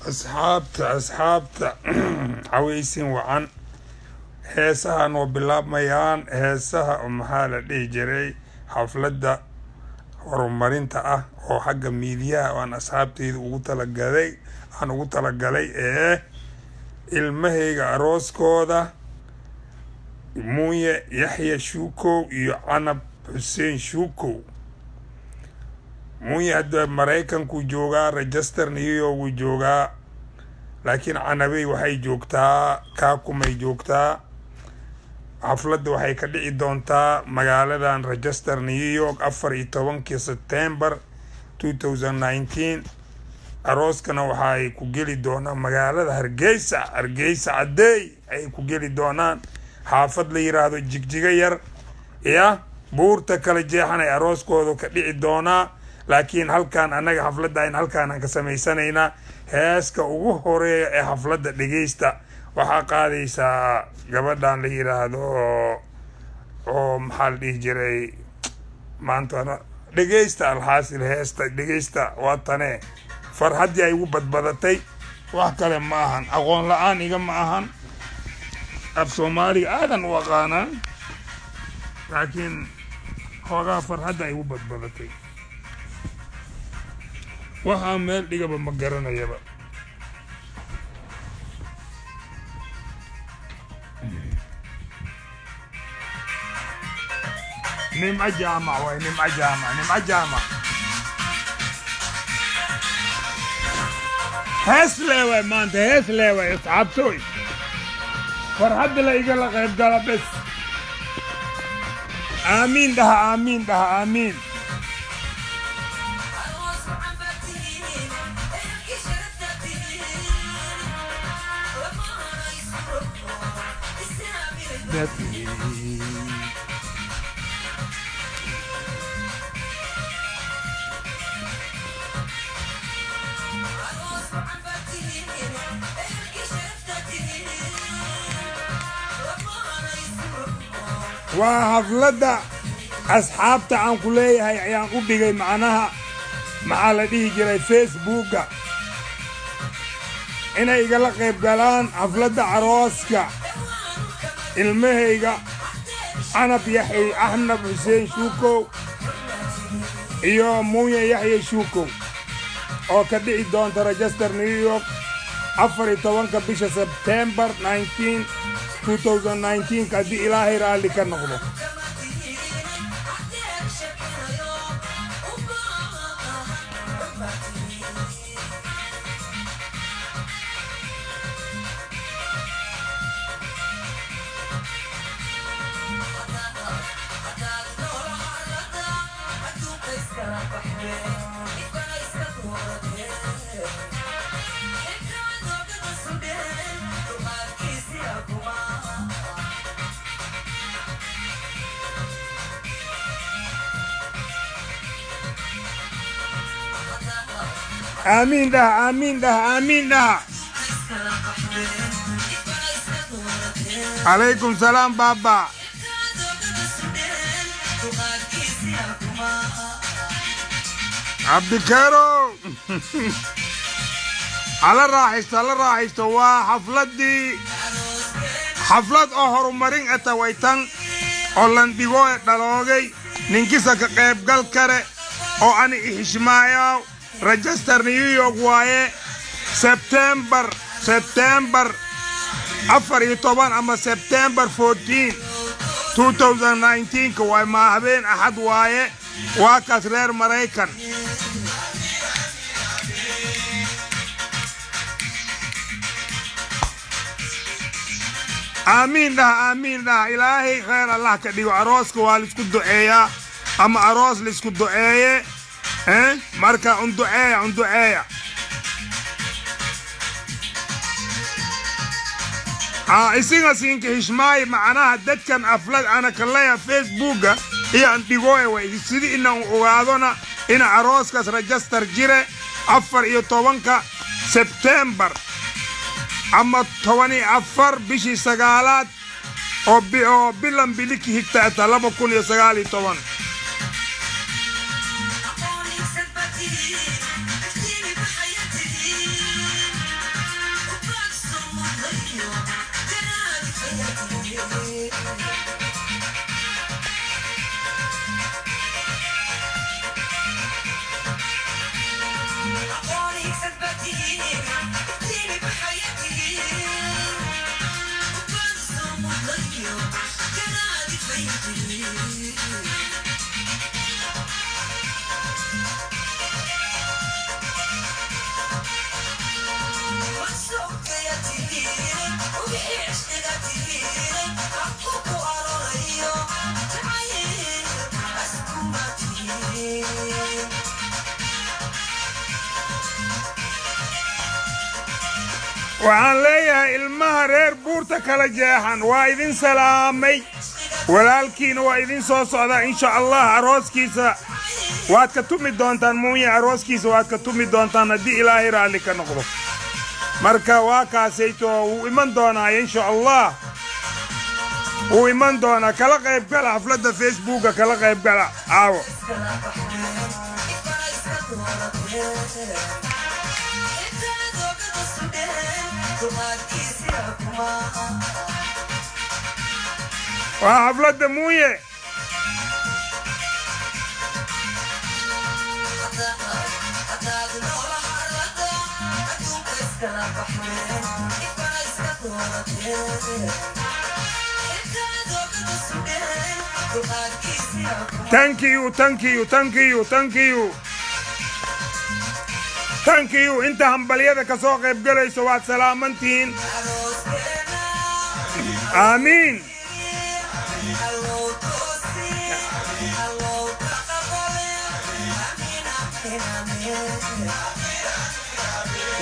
أصحابتا عويسين وعن هيسها نو بلاب ميان هيسها محالة دي جري حفلة horumarinta oo xagga miidiyaha aan asxaabteyda ugu talagalay ilmahayga arooskooda Muuye Yaxya Shukow iyo Canab Xuseen Shukow. Muuye hadda Maraykanku joogaa, register New York joogaa, laakiin Canabay waxay joogtaa Kaakumay joogtaa. xafladda waxay ka dhici doontaa magaaladan register New York 14 September 2019. arooskana waxay ku geli doonaa magaalada Hargeysa cadeey ay ku geli doonaan xaafad la yiraahdo Jigjiga yar buurta kala jeexan ay arooskooda ka dhici doonaa. laakiin halkaan anaga xafladda in halkaan aan ka sameysanaynaa heeska ugu horeeya ee xafladda dhageysta waxaa qaadaysaa gabadhan la yiraahdo oo maxaa la dhihi jiray maanta dhageysta alxaasil heesta dhageysta waa tane farxadii ay ugu badbadatay wax kale ma ahan aqoon la'aan iga ma ahan af Soomaali aadan u aqaana laakiin hoogaa farxadda ay ugu badbadatay waxa meel dhigaba ma garanayaba. نمع جامع نمع جامع هسلوي ما انت هسلوي اصعبتوي فرحد لا يقول لك يبقى بس امين ده امين وحفلة أصحابتا عن كلية هاي عيان قبقى معناها معالا ديه جراي فيسبوكا إنا يقلق يبقالان حفلة عروسكا المهيقا أنا بيحيي أحمد حسين شوكو إيو موية يحيى شوكو أو كدعي دون ترجستر نيويورك 14 بيشة سبتمبر 2019 كدي إلهي رالي كنقضو آمين ده عليكم سلام بابا عبد الكريم على الراحش وحفلتي حفلة horumarin atawaytan oo landigo dhaloogay ninkisa ka qayb gal kare oo ani ihishmaayo register New York waaye September 14 ama September 14 2019 ka waay ma habeen ahad waaye waa kaas reer Maraykan آمين ده إلهي خير الله كديو عروسك والسكو دعية أما عروس لسكو دعية مركا عن دعية إسينك هشماي معناها دد كان أفلاد أنا كلايا فيسبوكا هي أنتيغوية ويسيدي إنه أغادونا إن عروسك رجستر جيري أفر إيو طوانكا سبتمبر أما تواني أفر بشي سقالات أو بلن بلكي هكتا أتلابو كون يسقالي توان وعن ليها المها رير بورتا كلا جاحن وايدين سلامي ولالكين وايدين صوصودا إن شاء الله عروسكيسا واد كتومي دونتان موية عروسكيسا واد كتومي دونتان ندي إلهي رالي كنقضو مركا واكا سيتو وإمان دونا إن شاء الله وإمان دونا كلا غيب قلع حفلة فيسبوك كلا غيب قلع عاو وحفلة موية Thank you, thank you, thank you, thank you. Thank you. انت همبلية كسوق يبقى سوات سلامتين. آمين.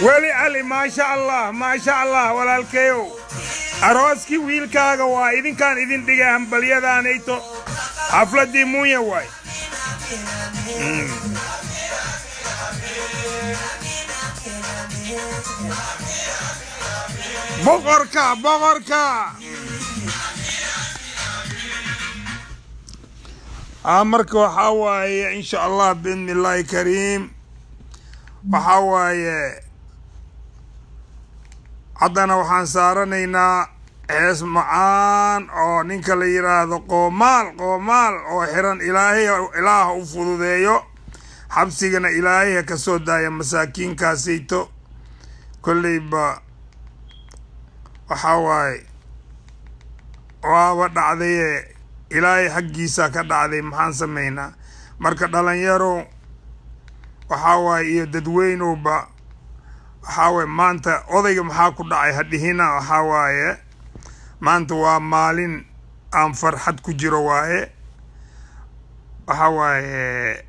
ولي علي ما شاء الله ما شاء الله ولا الكيو أروسكي ويل كاغا واي إذن كان إذن دقا همبلية دانيتو حفلة دي موية واي بغركا بغركا أمرك وحواي إن شاء الله بإذن الله كريم وحواي haddana waxaan saaranaynaa hees macaan oo ninka la yiraahdo qoomaal oo xiran ilaaha u fududeeyo xabsigana ilaahay ka soo daaya masaakiinkaasayto kollayba waxa waaye waaba dhacday ilaahay xaggiisa ka dhacday maxaan sameynaa marka dhalinyaro waxa waaye iyo dadweynowba waxaa maanta odayga maxaa ku dhacay hadhihina waxaa waaye maanta waa maalin aan farxad ku jiro waaye waxaa waaye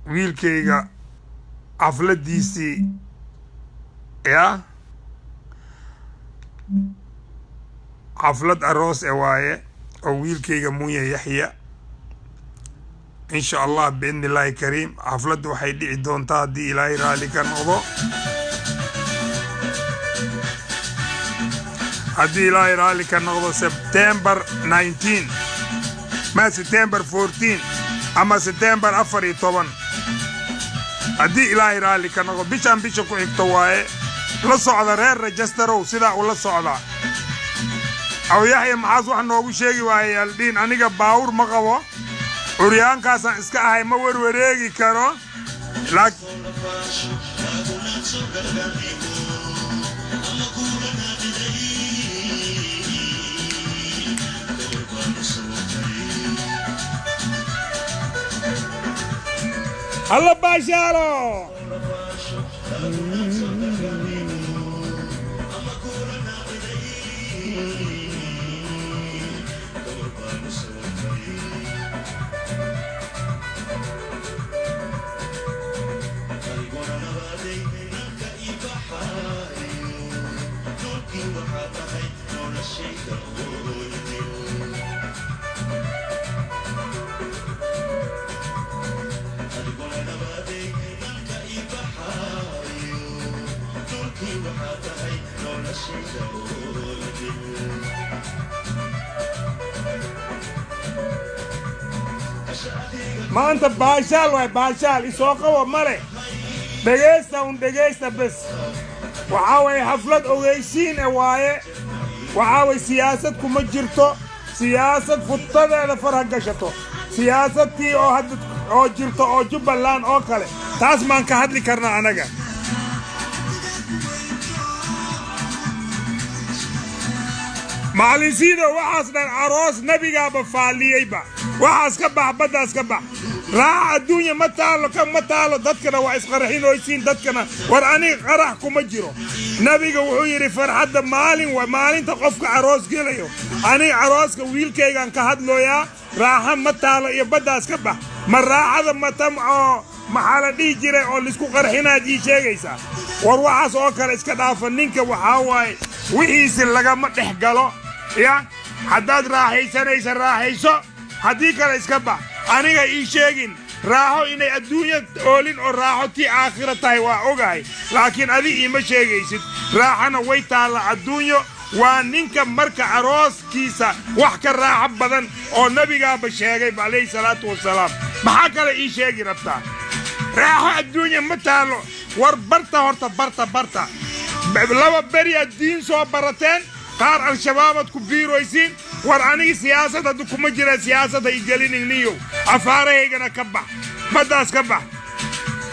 wiilkayga xafladiisii ya xaflad aroos waaye oo wiilkayga Muuya Yaxya إن شاء الله بإذن الله كريم حفلة وحيدي دونتا دي إلهي رالي كنقضو هدي إلهي رالي كنقضو سبتمبر 19 ما سبتمبر 14 أما سبتمبر أفري طبعا هدي إلهي رالي كنقضو بيشان بيشكو إكتواي لصعدا رير رجسترو سيدا ولا صعدا أو يحيى معاذ وحنا وشيغي واي الدين أنيقا باور مقوى Uriyan kasan iska ahay ma warwareegi karo Allah basharo ما أنت باشال واي باشال يسوقه وماله دقيستا بس وعاوي حفلة أوغيسين واي وعاوي سياسة كمجرتو سياسة فتدة لفرق قشتو سياسة تي أو جرتو أو جبلان أو كله تاس مان كهد لي كرنا أناقا معلسيدو وحاسنا عروس نبي قابا فالييبا وحاس كبح بداس كبح راح الدنيا متالو كم متالو دتكنا وعيس قرحين ويسين دتكنا وراني قرحكم مجرو نبي وحيري فرحة مالين ومالين تقفك عروس قليو اني عروس ويل كيغان كهد لو يا راح متالو يبداس كبح من راح هذا ما تمعو محل دي جري أو لسكو قرحنا دي شيء وروحاس أوكل إسكداف نينك وحاواي وإيس اللقا متحقلو يا حداد راحيسو هديك الإسكبا أنا إيشيجين راحو إني الدنيا أولين أو راحو تي آخرة تايوا أوغاي لكن أدي إما شيجيسد راحنا ويتالا الدنيا وانينك مركا عروس كيسا وحكا راحة بدن أو نبي قابل شيجي عليه الصلاة والسلام محاكا إيشيجي ربطا راحو الدنيا متالو برتا لو بري الدين سو برتين قار الشباب كبيرو يسين وراني سياسة دكم مجرى سياسة يجلين نيو أفاره يجنا كبا بداس كبا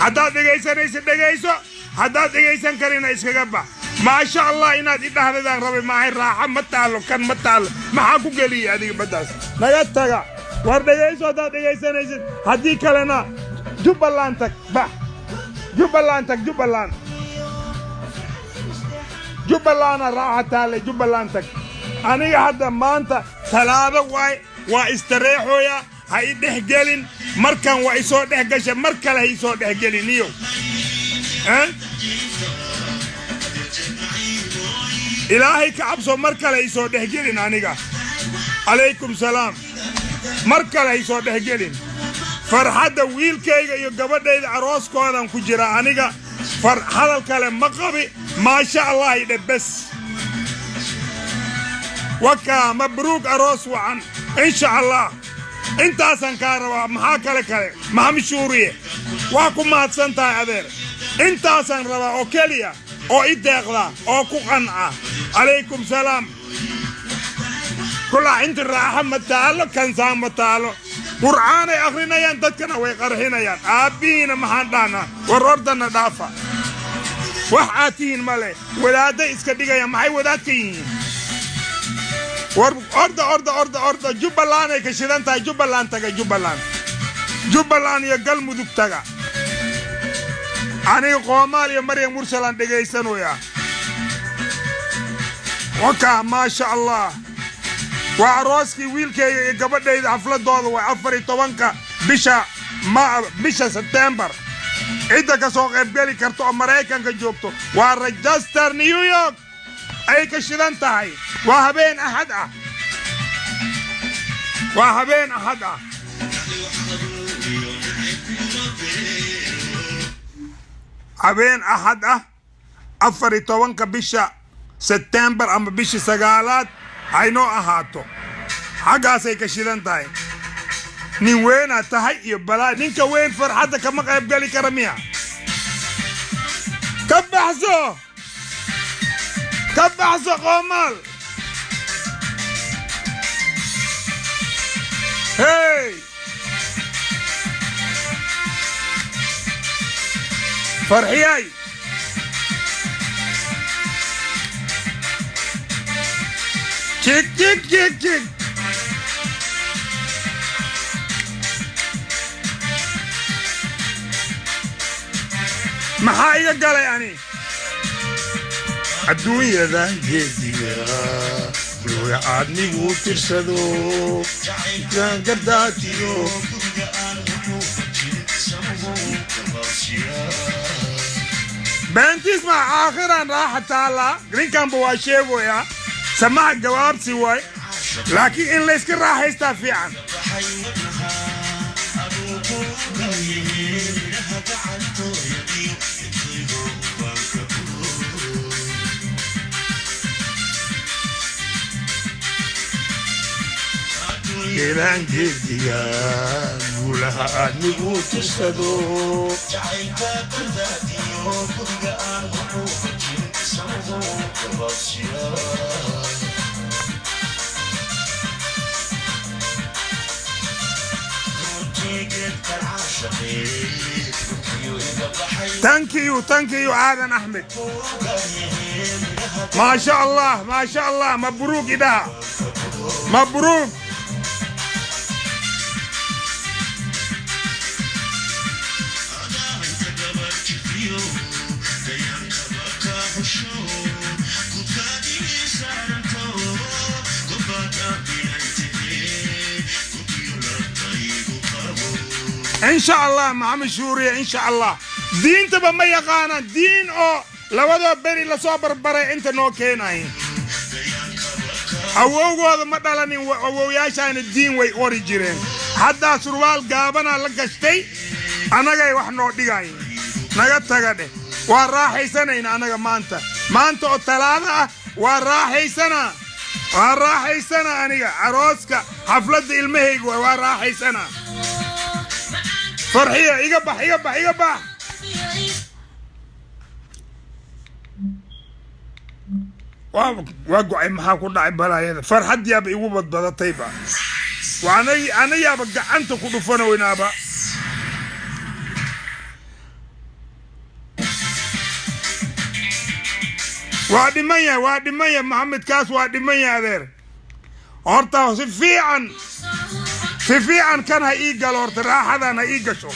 هذا دقيسة هذا دقيسة كرينا إسكبا ما شاء الله إن هذا ربي ما هي راحة متعلو كان متعلو ما حكوا قلي هذه بداس لا يتجا وردقيسة هذا دقيسة هذه كلنا جبلانتك با جبلانتك جبلانا راحة تالي جبلانتك أنا هذا ما أنت ثلاثة واستريحوا يا هاي دهجلين مركان ويسود دهجش مركان هاي يسود دهجلين يو إلهي كعبسو مركان هاي يسود دهجلين أنيقا عليكم سلام مركان هاي يسود دهجلين فرحة ويل كيغا يقبض إذا عروس كودان كجرا أنيقا فرحة الكلام مقابي ما شاء الله يدبس وكا مبروك أروس وعن إن شاء الله أنت سنكاروا محاكا لك ما مشورية واكو ما تسنتا عذير أنت سنروا أوكيليا أو إدغلا أو كوخنعا عليكم سلام كل أنت الراحة متعالو كنسان متعالو قرآن أخرين ينتدكنا ويقرحين ين أبينا محاندانا وردنا دافع وحاتين مالي ولادة إسكديقا يا محي ولادكين أرض جبلان كشيدان تاي جبلان تاga جبلان يا قلم دوك تاga أنا قومال يا مريم مرسلان دقيسانو يا وكا ما شاء الله وعروسكي ويلكي قبل دايد حفلة دوض وعفري طوانكا بشا سبتمبر إذا كسوق إبقالي كرتو أمريكان كجوبتو ورجستر نيويورك أي كشيدان تاي وهبين أحد أبين أحد أفري طوانكا بشا سبتمبر أما بشا سقالات هاينو أهاتو حقا سيكا شيدان تاي نين وين أتهي بلا نينكا وين فرحتك ما قيب قالي كرميها كبحزو قومال هاي فرحياي كيك maxaa iga galay ani adduunyada geediga ruuxa aadnigu tirsado gardaatiyo بنتيس مع آخرا راح تعالى جرين كان بواشيبو يا سماع جواب سواي لكن إن ليس كان راح يستفيع عن كيلان جديا قولها أدنبو تشتدو Thank you عادن أحمد ما شاء الله مبروك إذا مبروك إن شاء الله محمد شورية إن شاء الله دين تبا ما يقانا دين أو لوضع بري لصابر بري انت نوكيناي أوو هذا مدلني أوو ياشان الدين وي أوريجين حتى سروال قابنا لقشتي أنا جاي وحنا دقاي نجت تجده وراحي سنة إن أنا مانتا الثلاثة وراحي سنة أنا عروسك حفلة المهيج وراحي سنة فرحية يقبح وقعي maxaa ku dhacay balaayada farxad yaab igu badbadatayba waana yaab gacanta ku dhufanaynaaba waa dhimaya maxamed kaas waa dhimaya adeer horta si fiican kan ha ii galo horta raaxadan ha ii gasho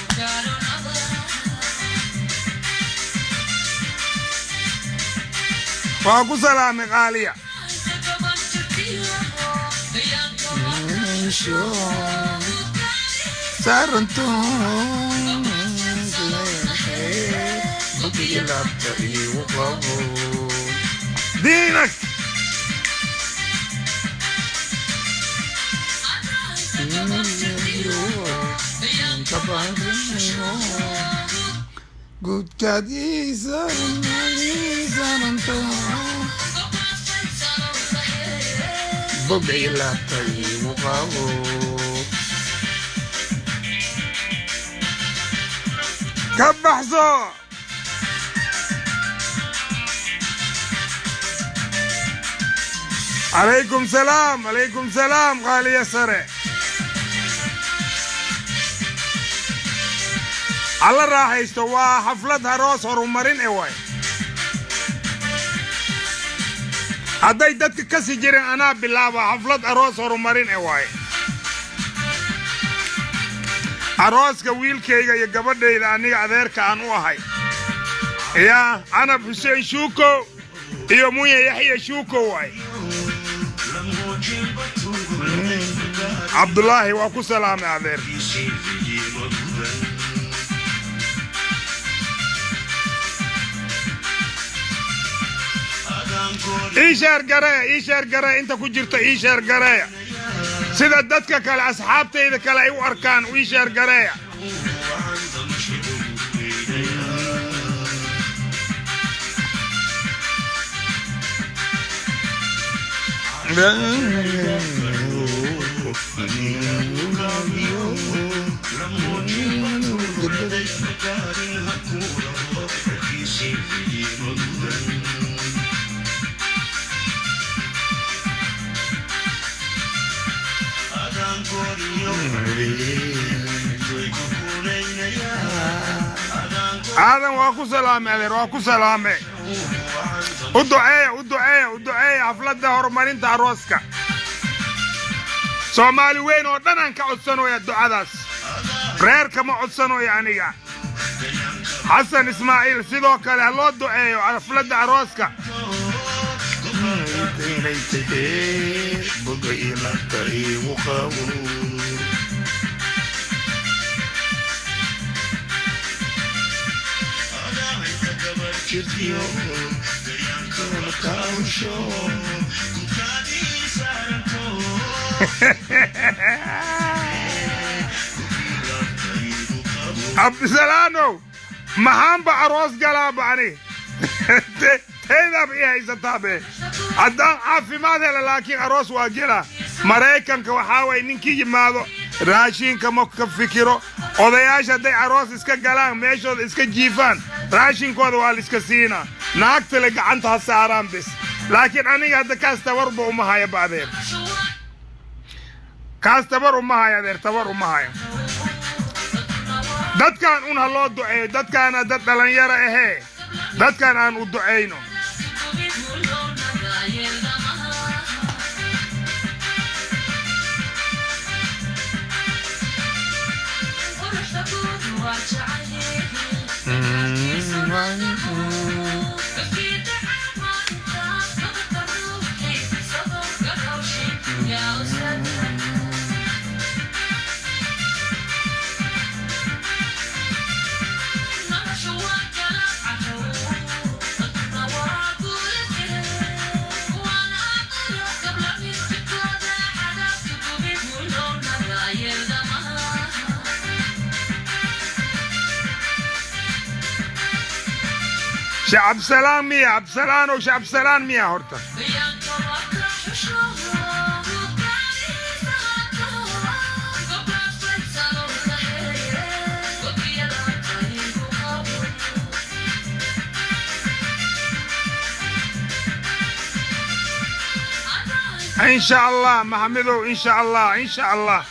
واكو سلام غالية سارنتون دينك Good Kadisa Bogey Latte Wabo Kabahzo عليكم سلام غالي يسري على راحيستو waa xaflad aroos horumarin ee way haday dadka ka sii jireen ana bilaaba xaflad aroos horumarin ee way arooska wiilkayga iyo gabadhayda aniga adeerka aan u ahay ya ana Hussein Shuko iyo Munya Yahya Shuko way Abdullahi waa ku salaamay adeer إيشار قرية أنت كجرت إيشار قرية سيدا دتك كلا أصحابتي إذا كلا أيو أركان وإيشار قرية هذا واكو سلامي عليه واكو سلامي ودعاء حفلة هرمانين تاروسكا سومالي وين ودنا كعدسنو يا الدعاء غير كما عدسنو يعني حسن اسماعيل سيدوكا لهلو الدعاء حفلة عروسكا عبد السلام محام بعروس قلاب عني هذا بإيه يستابه عدان عافي ماذا لكن عروس واجلة مريكان كوحاوي ننكي ماذا راشين كموك فكرو odayaasha haday aroos iska galaan meeshooda iska jiifaan raashinkooda waa la iska siinaa naagta la gacanta ha saaraan bis laakiin aniga hadda kaas tabarba uma haya baadeer kaas tabar uma haya adeer tabar uma haya dadkaan un ha loo duceeyo dadkaana dad dhalinyaro ahee dadkaan aan u duceyno شعب سلام مية عبد سلام وشعب سلام مية هورتا إن شاء الله محمدو إن شاء الله إن شاء الله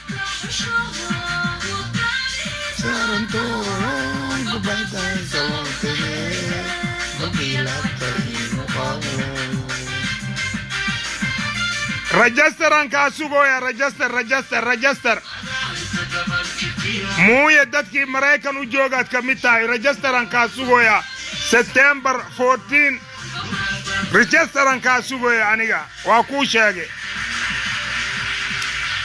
رجستر أنك أسوقه يا رجستر مو يدتك مريكان وجوغات كميتاي رجستر أنك أسوقه يا سبتمبر 14 رجستر أنك أسوقه يا أنيقا واكو شاقي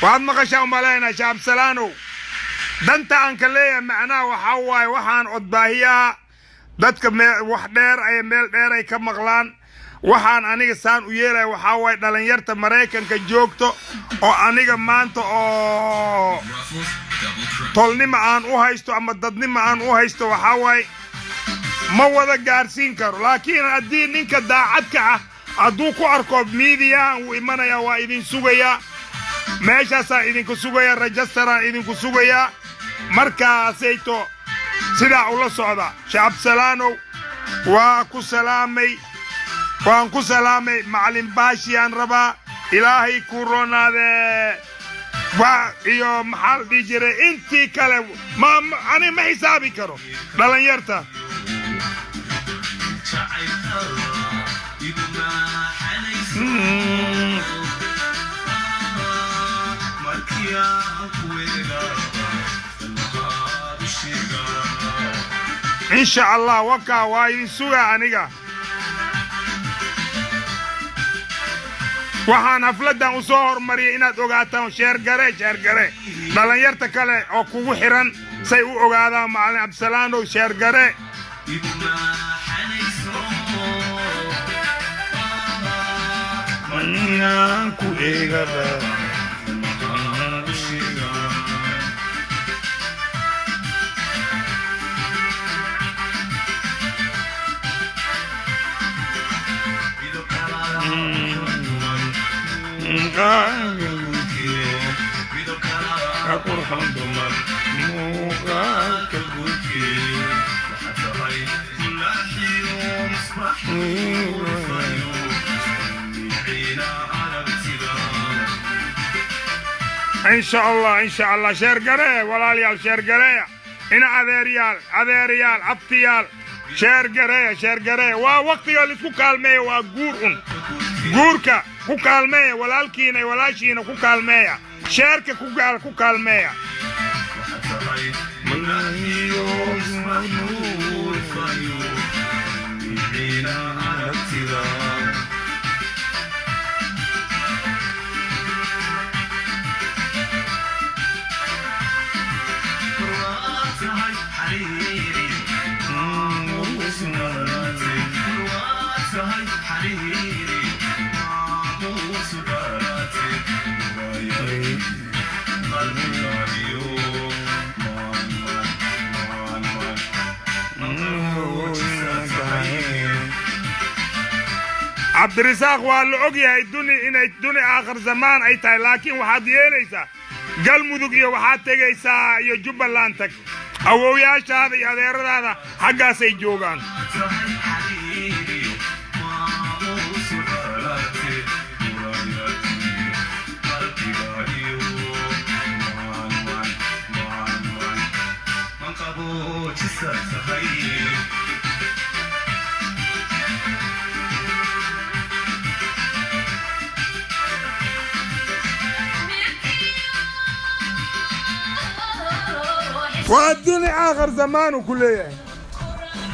وعد مقشا ومالينا شعب سلانو دانتا أنك ليه معنا وحاواي وحان عدباهيا دادك وحدير أي ميل دير أي كمغلان waxaan aniga saan u yeelay waxa way dhalinyarta Mareykanka joogto oo aniga maanta oo tolnimo aan u haysto ama dadnimo aan u haysto waxa way ma wada gaarsiin karo laakiin hadii ninka daacadka ah aduu ku arko media uu imanaya waa idin sugaya meeshaas idinku sugaya registeran idinku sugaya markaasayto sida ula socda shacab salaano waa ku salaamay وان كو سلامي معلم باشيان ربا إلهي كورونا ده iyo maxal di jire intii kale ma ani ma xisaabi karo dhalinyarta إن شاء الله وكا واي سوغا aniga waxaan afladan u soo hormariyay inaad ogaataan sheer gare dhalinyarta kale oo kugu xiran say u ogaadaan macallin Abdisalaam oo sheer gare maniyaan ku eegada إن شاء الله شير قرية ولا ليال شير قرية هنا عذيريال عبتيال شير قرية ووقت يالي كو كالمية وقوركا كو كالمية ولا الكينة ولا شينة كو كالمية شيركا كو كالمية عبد الرزاق والعقيا الدنيا آخر زمان أي تاي لكن واحد يليسا قال مذوقيا واحد تجيسا يجوب اللانتك أو وياش هذا حقا سيجوغان والدنيا آخر زمان كله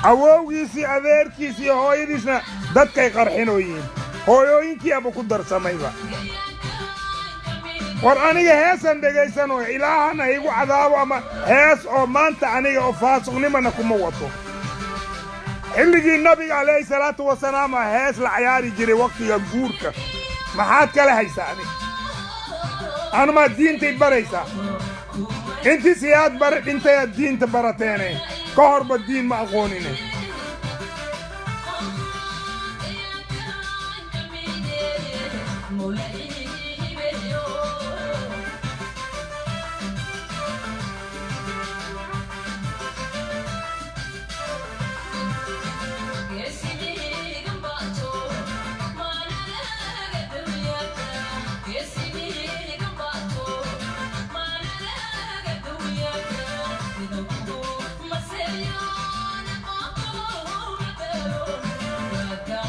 أوويسي أذيركيسي هويديسنا دتكي قرحينوين هويوينكي أبو كدر سميبا ورانيga heesan dhageysano ilaahana igu cadaabo ama hees oo maanta aniga oo faasuqnimana kuma wato xilligii nabiga alayhi salaatu wasalaam hees la ciyaari jiray waqtiga guurka maxaad kala haysaani anuma diintay baraysa intii siyaad bar intay diinta barateene ka horba diin ma aqoonine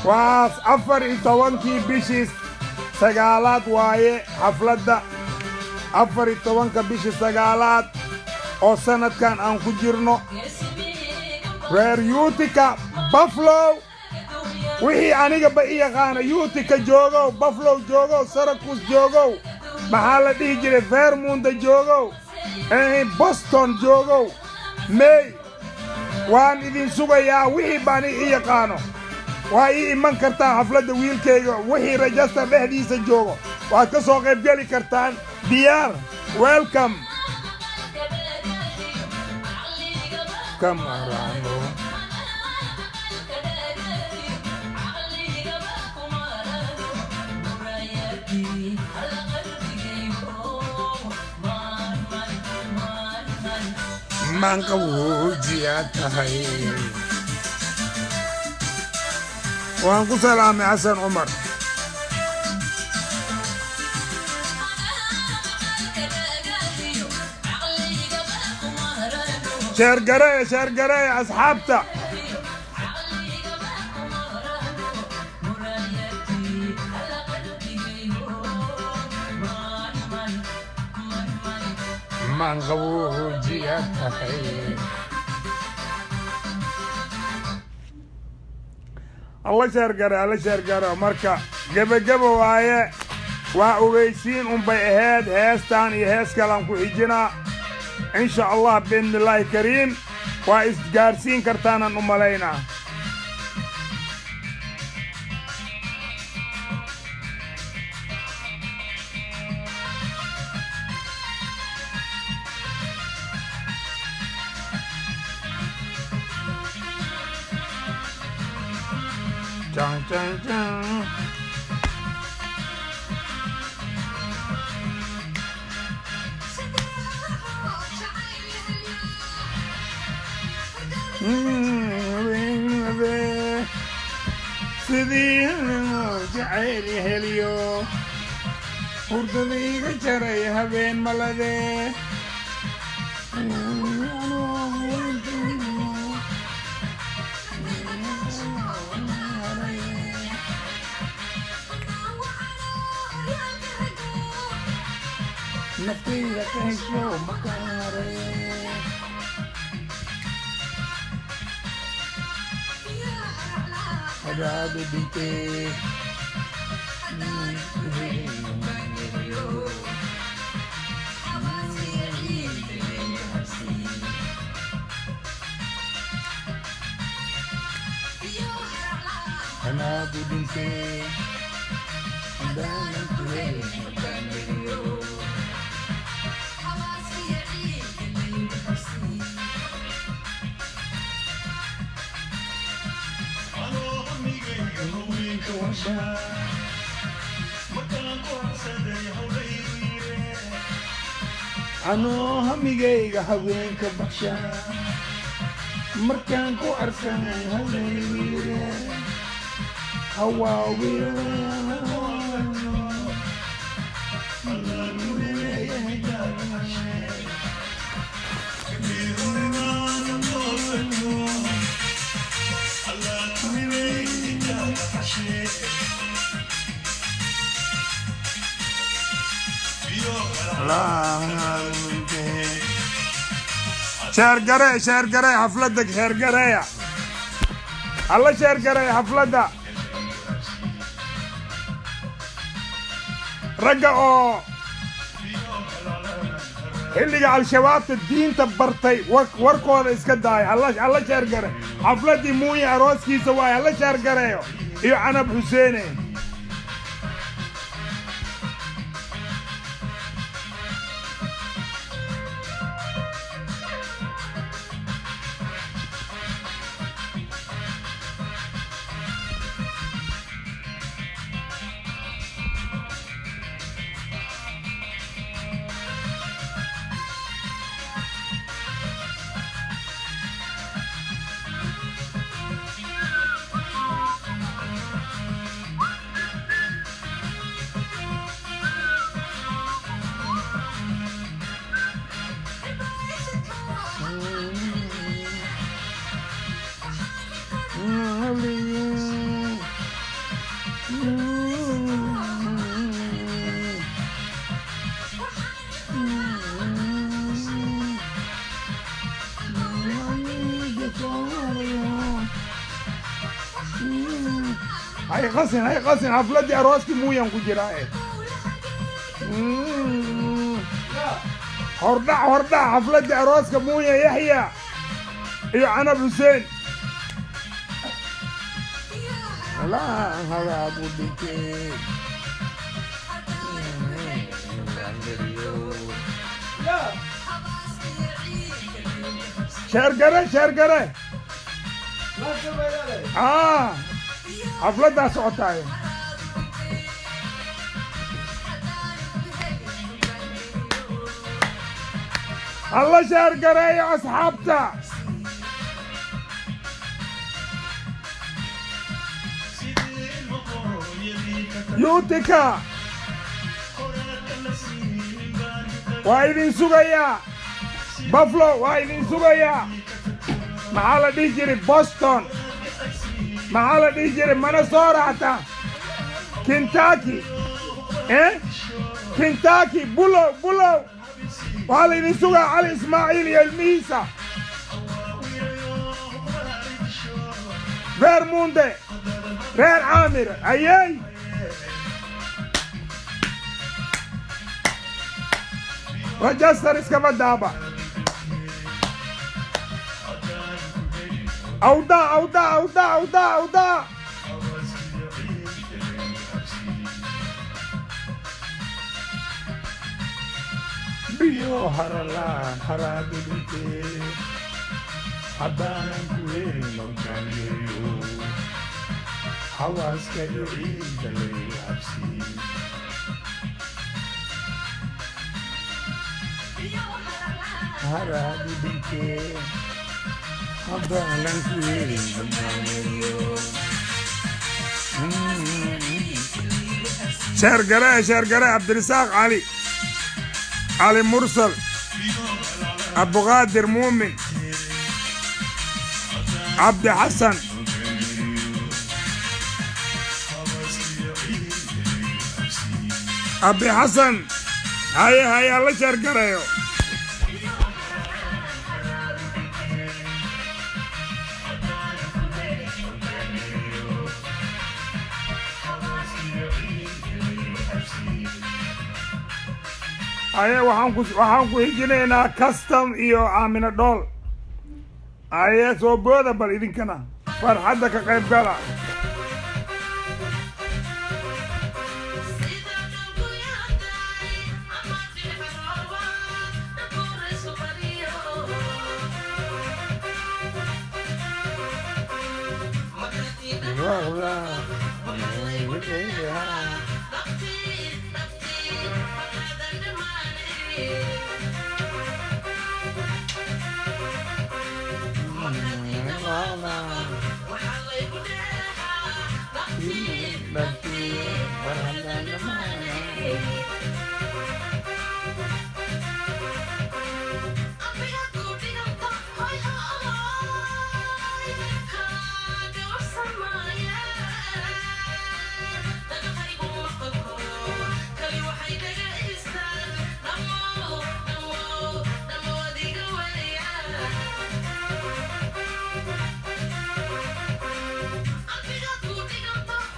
waas 14 bishii sagaalaad waaye xafladda 14 bishii sagaalaad oo sanadkan aan ku jirno reer Utica Buffalo wixii aniga ba i yaqaana Utica joogo Buffalo joogo Syracuse joogo maxaa la dhihi jiray Vermont joogo Boston joogo May waan idin sugayaa wixii baan i yaqaano waa ii iman kartaa xafladda wiilkayga wixii register dhexdiisa joogo waad ka soo qayb geli kartaan diyaar welcome come around manka wujiya tahay waan ku salaamay Xasan Umar شهر قراية أصحابته من غوه جياتها الله شهر قراية مركا جبا وايه وأويسين بيهاد هاستان يهاس كلام كوحيجنا إن شاء الله بإذن الله الكريم وإسجارسين كرتانا نمالينا جان جان جان sidii jacayl heliyo hurdadayga jaray habeen malade naftayda ka hesho makaare Rado dite Rado dite anoo hamigayga haweenka baxsha markaan ku arkan haweenayre hawaawiyo شهر قراية حفلتك شهر قراية الله شهر قراية حفلتها رجعوا اللي على الشباب الدين تبرتي وركوا هذا اسكداي الله شهر قراية حفلتي موي عروسكي سواي الله شهر قراية ايو عنب حسيني هاي قصن حفلتي أروسكي مو ينكو جراء هردع حفلتي أروسكي مو يحيى يا أنا بحسين لا هذا أبو ديكي شرقرة حفلتها سعودية الله شرقرة يا أصحابتا يوتيكا وايدين سوغايا بافلو وايدين سوغايا معالا ديجري بوسطن معالا ديجري ماناسوراتا كنتاكي كنتاكي بولو وايدين سوغا علي اسماعيل يا الميسا فيرموندي غير عامر ايي رجستر اسكفا دابا أودا بيو هرلان هرابي بيتي حبانا كوين مرجانيو حواس كيري دلي أبسي هرابي بيتي حبانا كوين مرجانيو شهر قراء عبد الرزاق علي مرسل أبو غادر مؤمن عبد حسن أبي حسن هيا الله شرقريو هيا وحنكو هجينا كاستم إيو آمنة دول هيا سو بودا بل إذن كنا فرحدك قيب قالا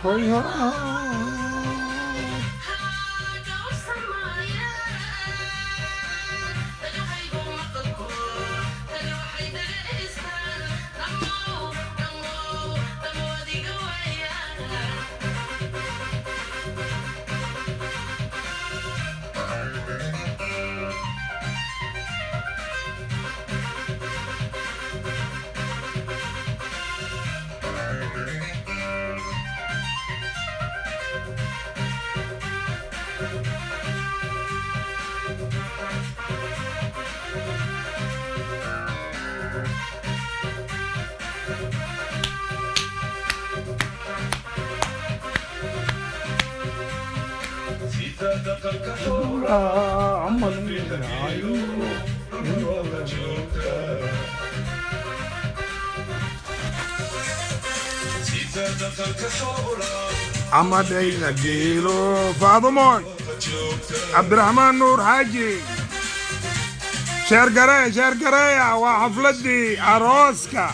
Hoi ho. amadayna geelo faadumoy cabdiraxmaan nuur xaaji sheergareeya waa xafladii arooska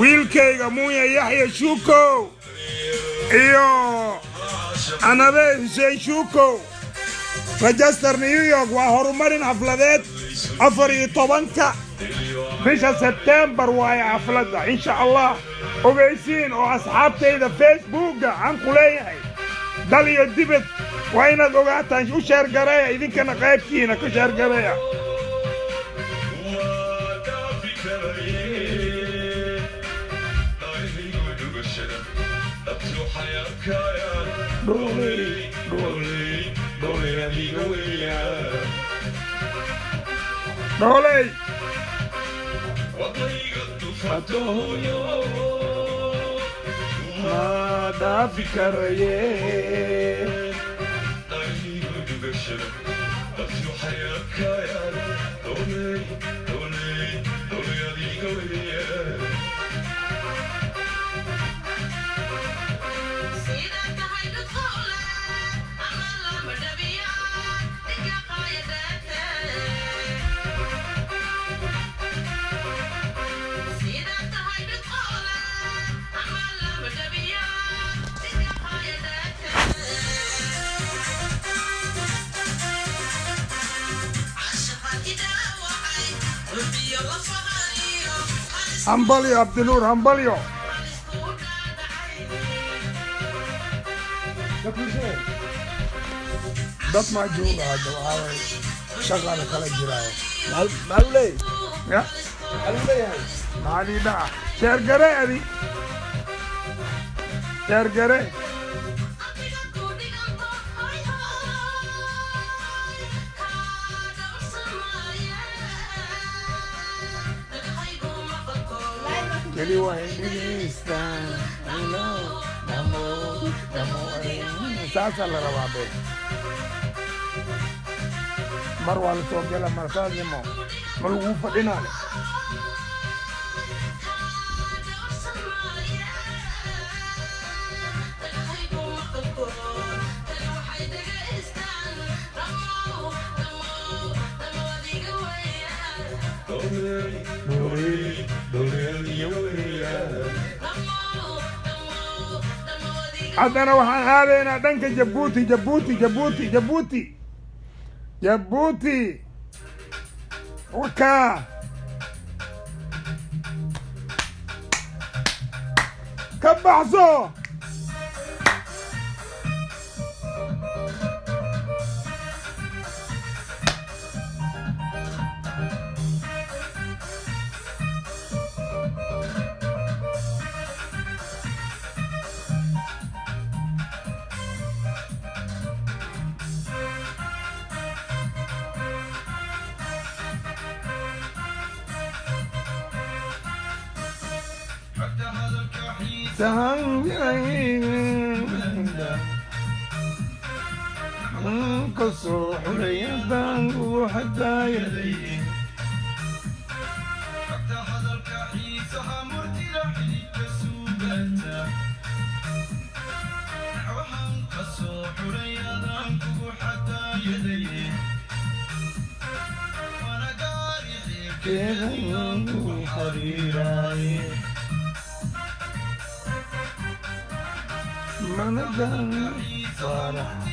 wiilkayga muuya yaxya shuukow iyo anabe xuseen shuukow Register New York waa horumarin xafladeed 14 bisha September waaye xafladda insha Allah ogeysiin oo asxaabtayda Facebookga aan ku leeyahay dal iyo dibad waa inaad ogaataan u sheer gareeya idinkana qaybtiina ku sheer gareeya Doley Mada fikaraye Hambalyo Abdinur hambalyo dad ma jooga hadda waxaa shaqada kala jiraayo Maluley ya Maluley maalida sheergare adi sheergare Jadi wah ini stan, hello, kamu, saya salah rawabe. Marwal sokela marsal nemo, malu padina. haddana waxaan aadaynaa dhanka Jabuuti wakaa ka baxso قصو حليا بانغو حتى يدي حتى هذا الكحيس مرتي لحلي كسوبتا نحوهم قصو حليا بانغو حتى يدي وانا قاري كيف ينغو حريراي من دان فرح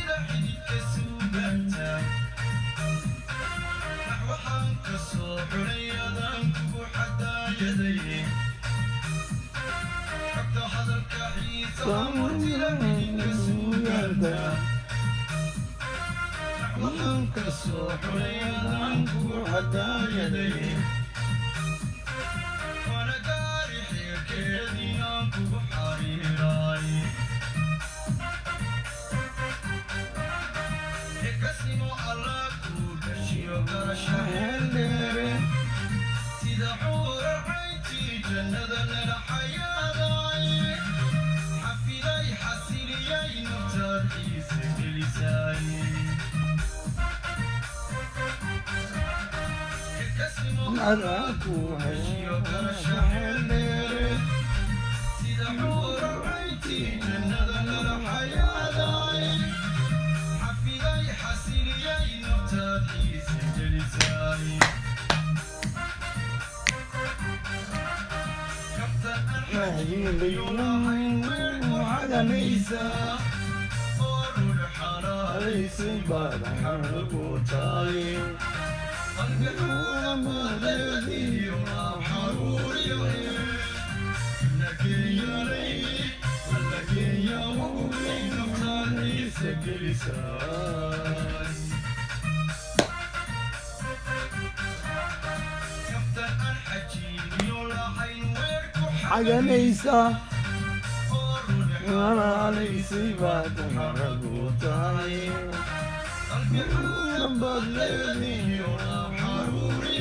حاجة أنا ليسي بعد مرقوتاي بدلني وحروري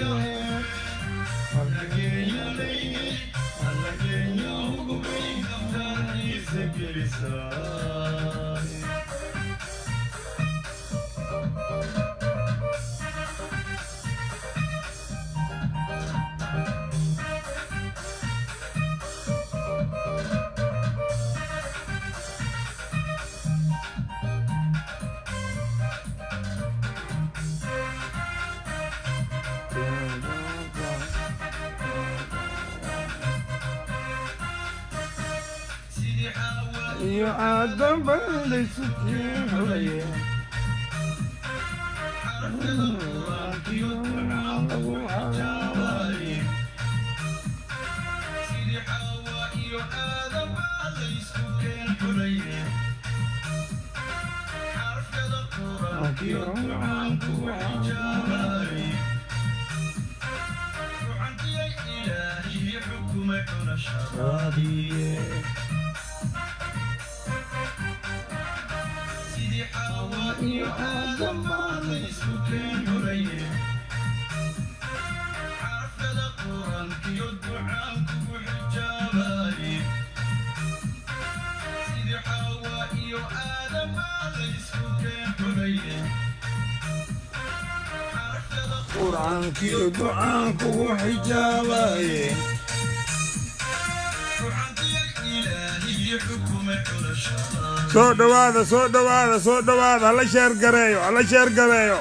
يا عدم بلي سكين علي سيدي حواء يا آدم بلي سكين علي حرف يا القرآن عنك وحجابي وعنك يا إلهي حكمك ونشرادي حوائي آدم بعد سكين علي حرف القرآن يدعاك وحجابي سيدي حوائي آدم بعد سكين علي حرف القرآن يدعاك وحجابي وعنك يا إلهي حكمك ونشرادي soo dhawaada hala sheer gareeyo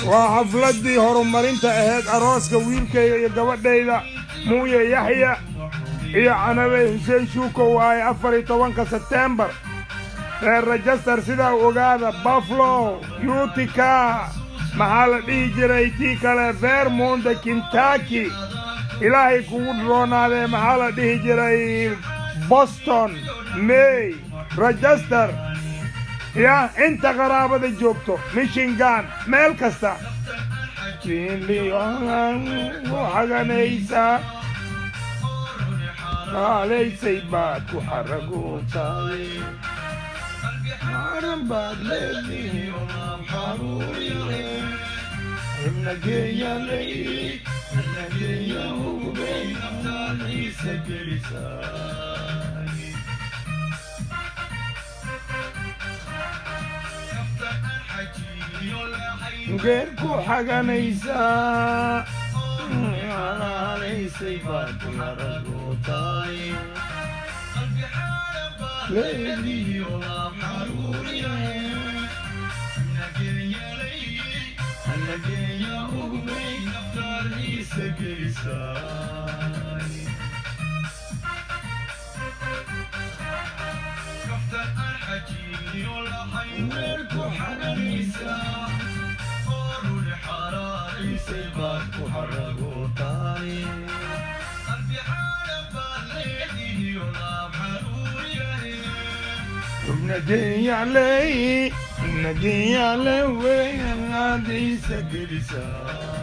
waa xafladii horumarinta ahayd arooska wiilkayga iyo gabadhayda muuye yaxya iyo canabe xuseen shuuko waaye 14 September reer Register sidaa ogaada Buffalo Utica maxaa la dhihi jiray tii kale Vermont Kentucky ilaahay kugu roonaadee maxaa la dhihi jiray Boston May Register ya inta qaraabada joogto Michigan meel kasta xaganaysa qaalaysay baad ku xaragootay حرم بعد ليلي وحروري النجية لي النجية وبين أمناني سجلساني غيركو حاجة نيسا على ليسي بعد مرقوتاي ليلي وحروري النجية وبين أمناني سجلساني غيركو حاجة نيسا قولوا لحراري سيبك وحرقوتاي قلبي حالة بالليل يولام حروري نجي علي وين هذه سجلساني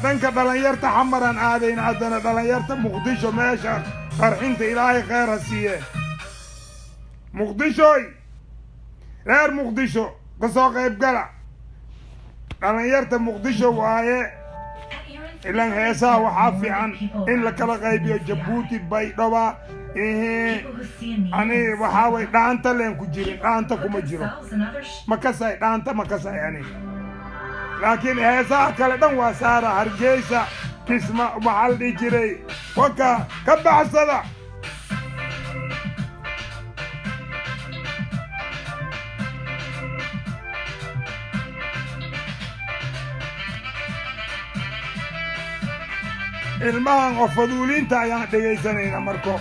دنك دلنيرتا حمران آدين عدنا دلنيرتا مقدشو ماشا فرحينتا إلهي خير هسيه مقدشوي غير مقدشو قصو غيب قلع دلنيرتا مقدشو وايه إلان هيسا وحافي عن إن لكلا غيبيو جبوتي بيضوا أني وحاوي دانتا لين كجيرين دانتا كمجيرو مكساي دانتا مكساي يعني لكن هيسا كلا دان واسارة هرجيسا كسما محل دي جيري وكا كبع الصدا ilmahan oo faduuliinta ayaan dhegaysanayna marko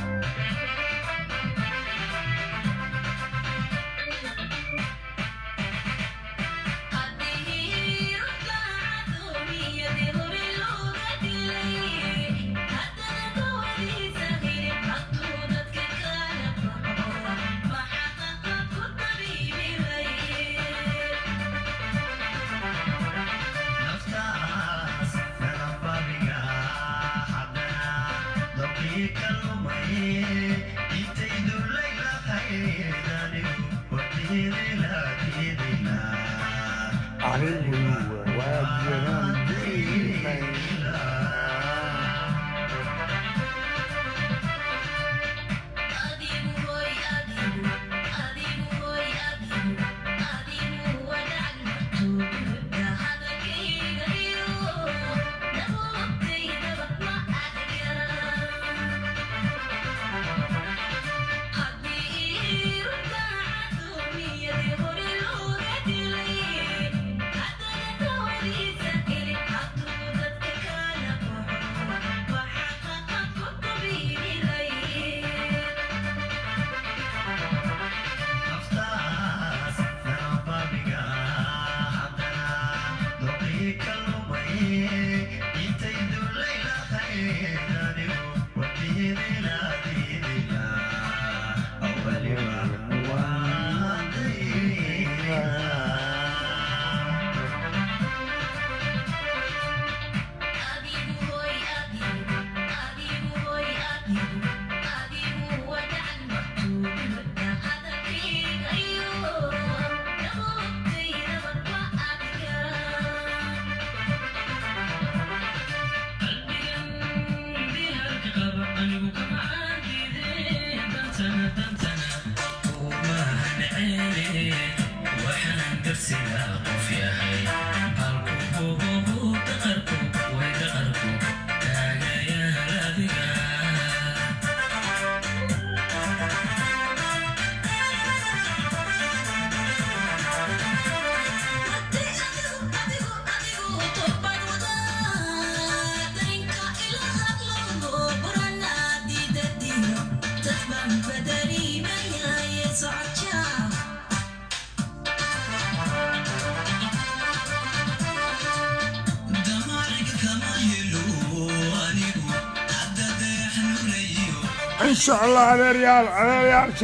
إن شاء الله على ريال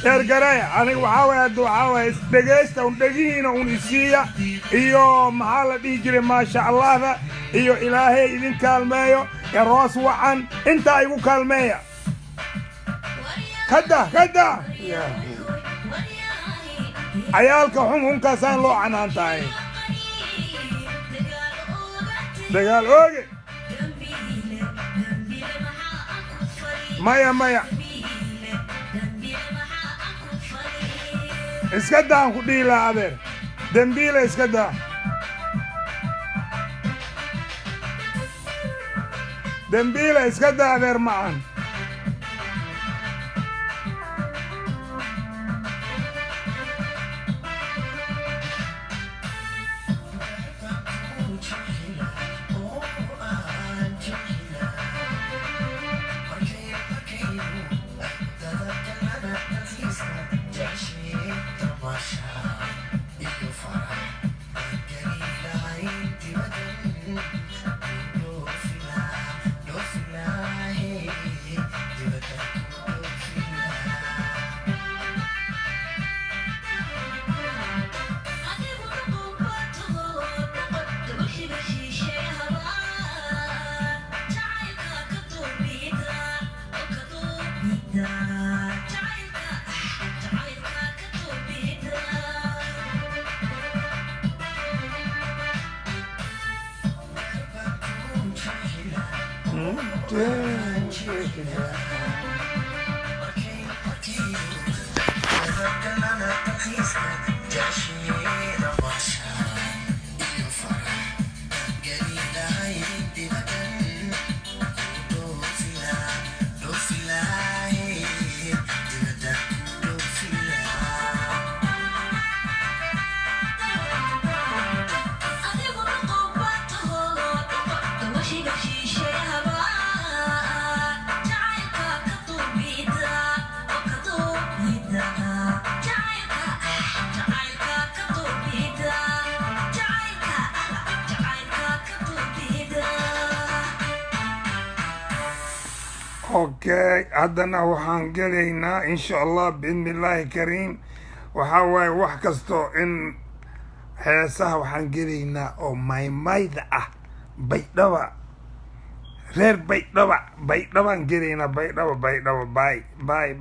شهر قراية أنا وحاوي دقيستا ودقينا ونسيا إيو محالة ديجري ما شاء الله ذا إيو إلهي إذن كالمايو يا روس وعن إنت أيو كالمايا كدا عيالك هم كاسان لو عنان تاي دقال اوغي مايا اسكدا خدي لا ادير دمبيله اسكدا ادير معن okay haddana waxaan gelaynaa insha allah biidnillaahi kariim waxaa waaye wax kasto in heesaha waxaan gelaynaa oo maymayda ah baydhaba reer baydhabaan gelaynaa baydhaba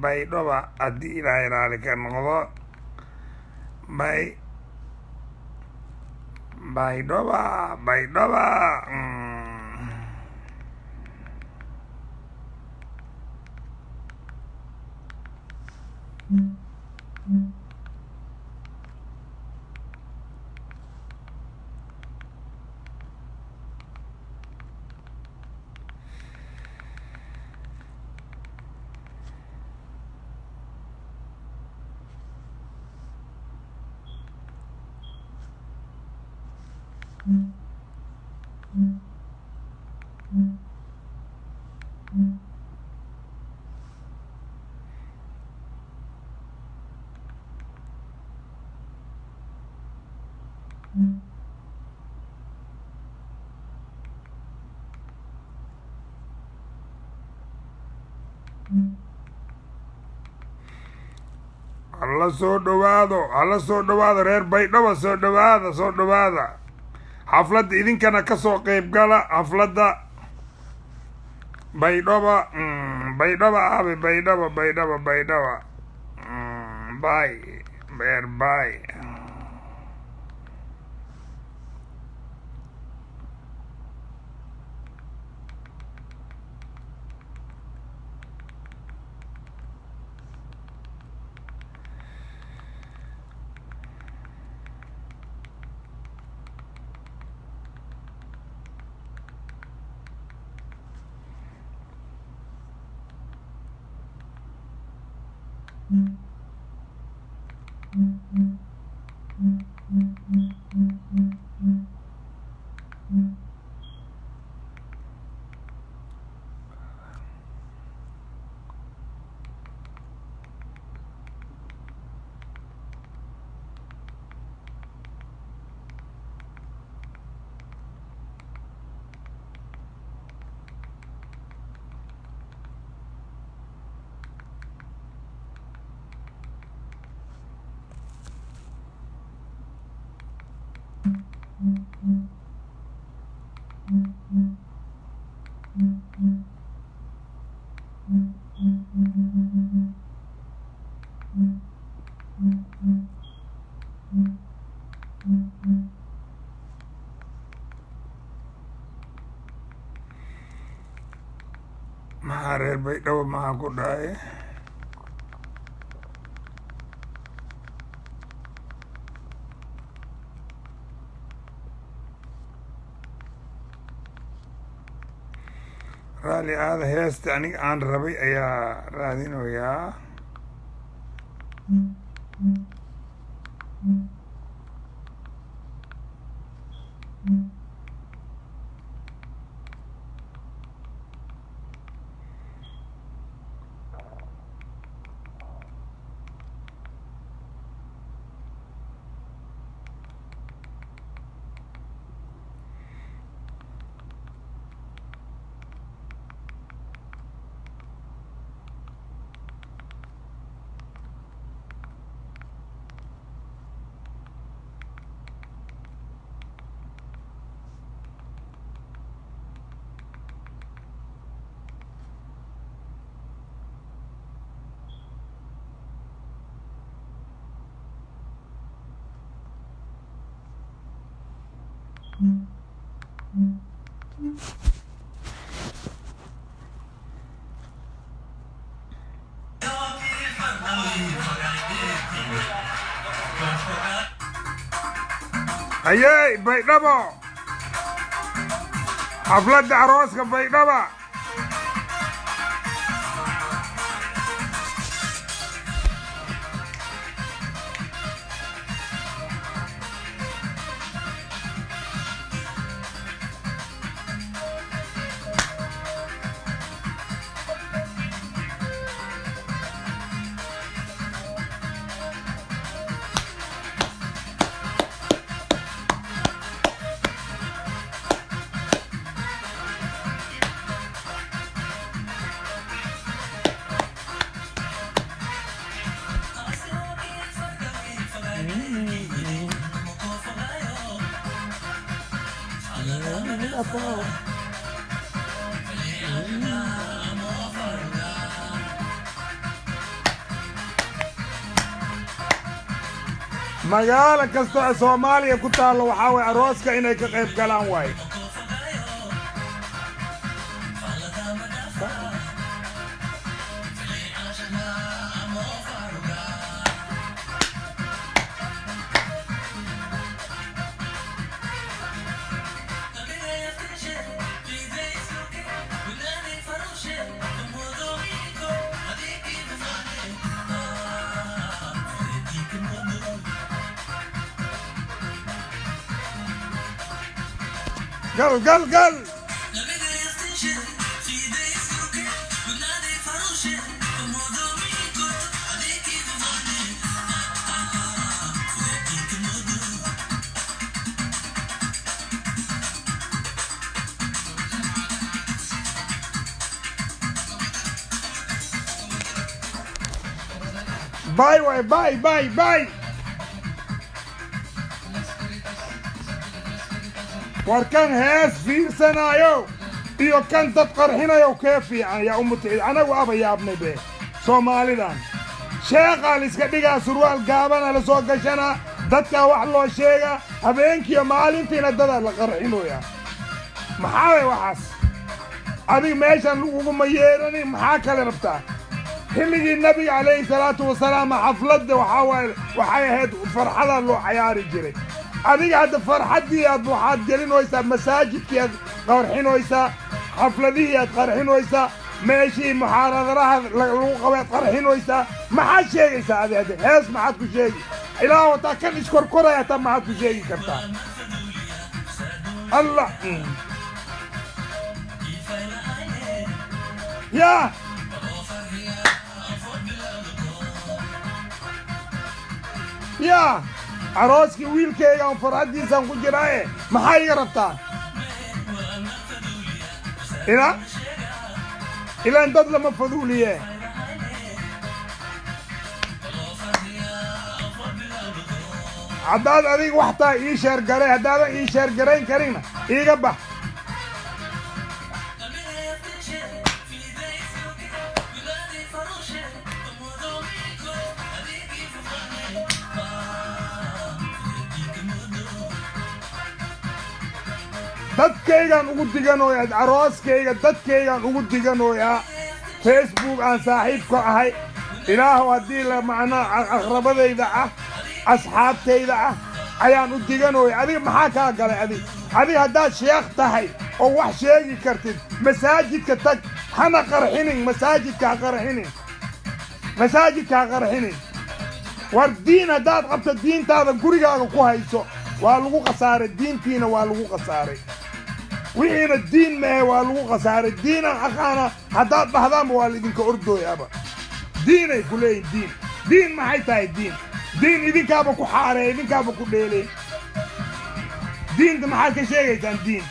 baydhaba haddii ilaahay raali ka noqdo baydhaba hala soo dhowaado reer baydhaba soo dhowaada xafladda idinkana kasoo qeyb gala xafladda baydhaba aabe baydhaba bay beer bay maxaa reer baydhabo maxaa ku dhacay raali aada heesta aniga aan rabay ayaa raadinoyaa hayey baydhabo xafladda arooska baydhaba magaalo kasta oo Soomaaliya ku taalo waxa way arooska inay ka qayb galaan way قل باي واركان هاس في سنايو iyo kan dad qarxinayo ka fiican ya ummatay anagu abaya abnay be Soomaalidan sheeqal iska dhiga surwaal gaaban la soo gashana dadka wax loo sheega habeenkii maalintiina dad la qarxinayo maxaa waxaas adiga meeshan lagu ma yeerani maxaa kale rabtaa xilligii nabiga alayhi salaatu wasalaam xafladda waxay ahayd farxada loo ciyaari jiray adiga hadda farxadii aad waxaad gelinaysaa masaajidkii aad qarxinaysaa xafladii aad qarxinaysaa meeshii muxaaradaraha lagu qabay qarxinaysaa maxaa sheegaysaa adiga hees maxaad ku sheegi ilaa wata kan iskorkoraya ta maxaad ku sheegi kartaa allah ya ya arooski wiilkayga aan farxadiisaan ku jiraaye maxaa iga rabtaa ilaan dad lama faduuliye haddaad adiga waxtaa ii sheergaray haddaadan ii sheergarayn karina iiga bax dadkaygaan ugu diganoyaa arooskayga dadkaygaan ugu diganoyaa Facebook aan saaxiib ka ahay ilaahu haddii la macnaa aqrabadayda ah asxaabtayda ah ayaan u diganoya adiga maxaa kaa galay adiga haddaad sheekh tahay oo wax sheegi kartid masaajidka tag hana qarxinin masaajidka ha qarxinin war diin haddaad qabto diintaada gurigaaga ku hayso waa lagu khasaaray diintiina waa lagu khasaaray wixiina diin maahe waa lagu khasaaray diinan aqaana haddaad dhahdaanba waa laidinka ordooyaaba diinay ku leeyihin diin maxay tahay diin idinkaaba ku xaaree idinkaaba ku dheeleen diinta maxaad ka sheegaysaan diin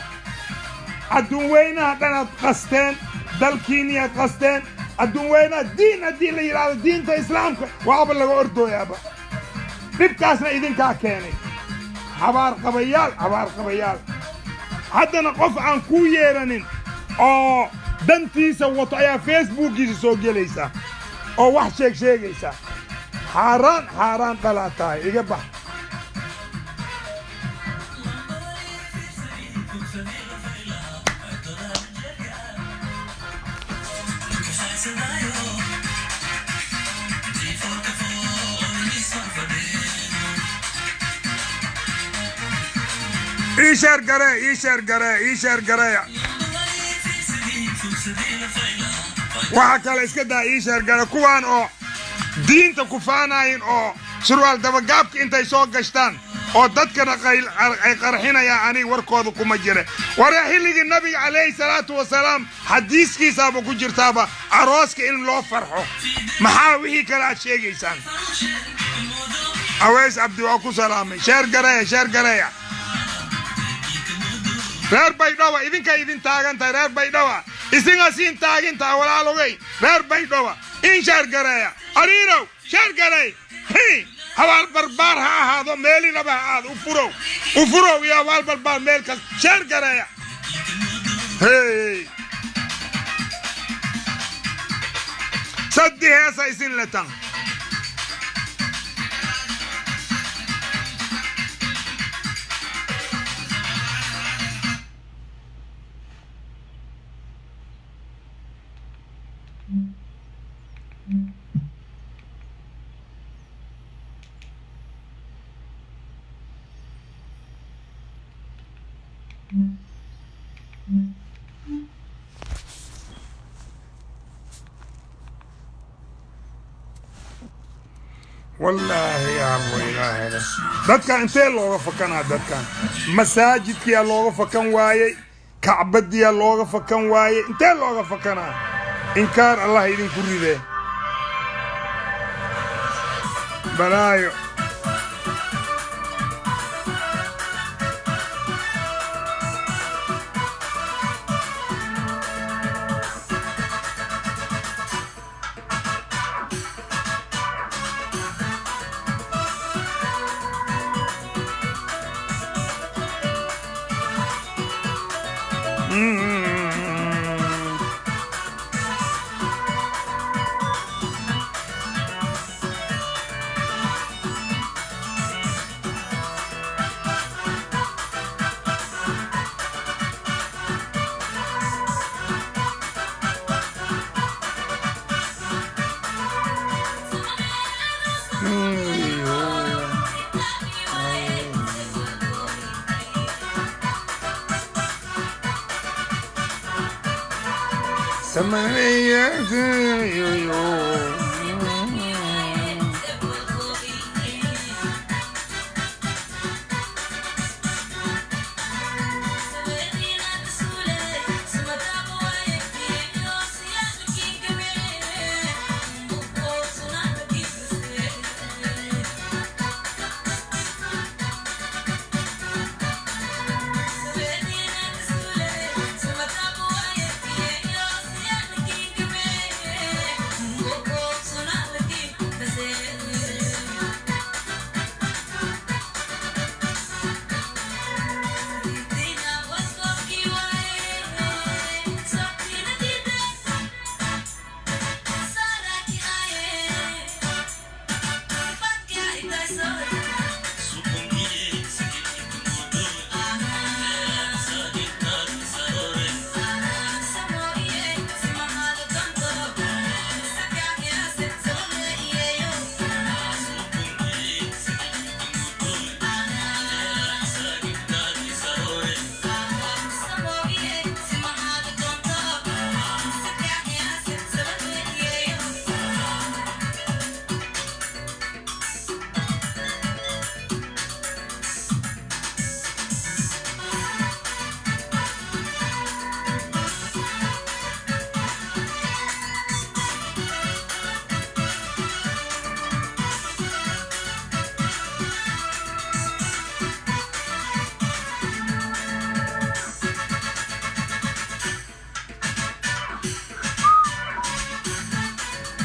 adduun weynaha dhanaad qasteen dalkiiniyaad qasteen adduun weynaha diin haddii la yidhaahdo diinta islaamka waaba laga ordooyaaba dhibkaasna idinkaa keenay habaar qabayaal haddana qof aan kuu yeeranin oo dantiisa wato ayaa facebookiisa soo gelaysa oo wax sheegaysa xaaraan dhalaa tahay iga bax إيشار قرية وحكا إسكدا إيشار قرية كوان أو دينتا كفاناين أو سروال دبقابك إنتا يسوق قشتان أو دادكنا قرحينا يا أني وركوذو كمجرة ورحيلي النبي عليه الصلاة والسلام حديث كي سابو كجر تابا عروسك إن لو فرحو محاوهي كلا شيء إنسان أويس عبد وعكو سلامي شار قرية reer baydhaba idin taagantahay reer baydhaba isinga siin taagintaa walaalogay reer baydhaba in shaargareeya ariirow shaargarey habaal barbaar ha ahaado meelinaba ha aado u furow iyo habaal barbaar meel kas shaargareeya hey صدي هسا يسين لتن والله يا الله دتك انت لوغا فكان دتك مساجدك يا لوغا فكان وايي كعبد يا لوغا فكان وايي انت لوغا فكان انكار الله يدين كريده بلايو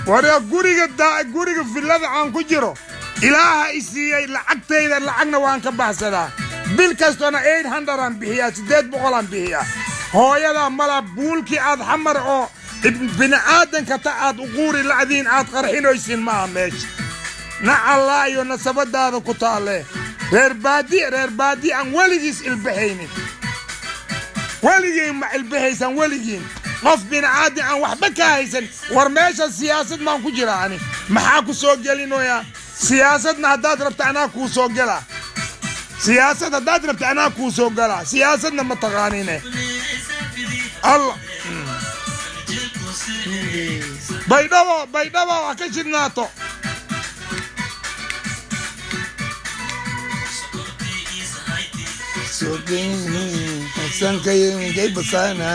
ورا غوريغا فيلada aan ku jiro ilaaha isiyay lacagtayda lacagna waan ka baxsadaa bil kastana 800 aan bixiyaa 800 aan bixiyaa hooyada mala buulki aad xamar oo ibn aadanka ta aad u quuri lacdiin aad qarxinaysin ma meesh na allah iyo nasabadaada ku taale reer baadi aan waligiis ilbahaynin waligeen ma ilbahaysan waligeen qof bin aadi aan waxba ka haysan war meesha siyaasad ma ku jiraani maxaa ku soo gelinoya siyaasadna hadaad rabta anaa ku soo gala siyaasad hadaad rabta anaa ku soo gala siyaasadna ma taqaanine allah baydhabo waa ka shidnaato sogeni sankayen gay basana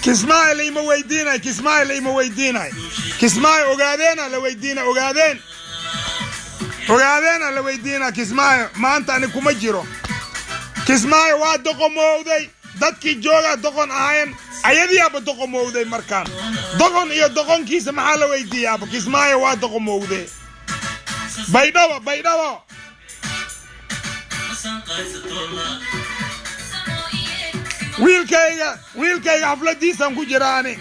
كسماعي ما ويدينا كسماعي ogaadeen la weydiina kismaayo maanta ani kuma jiro kismaayo waa doqomowday dadkii jooga doqon ahayn ayadiyaaba doqomowday markaan doqon iyo doqonkiisa maxaa la weydiiyaaba kismaayo waa doqomowday baydhabo wiilkayga xafladiisan ku jiraani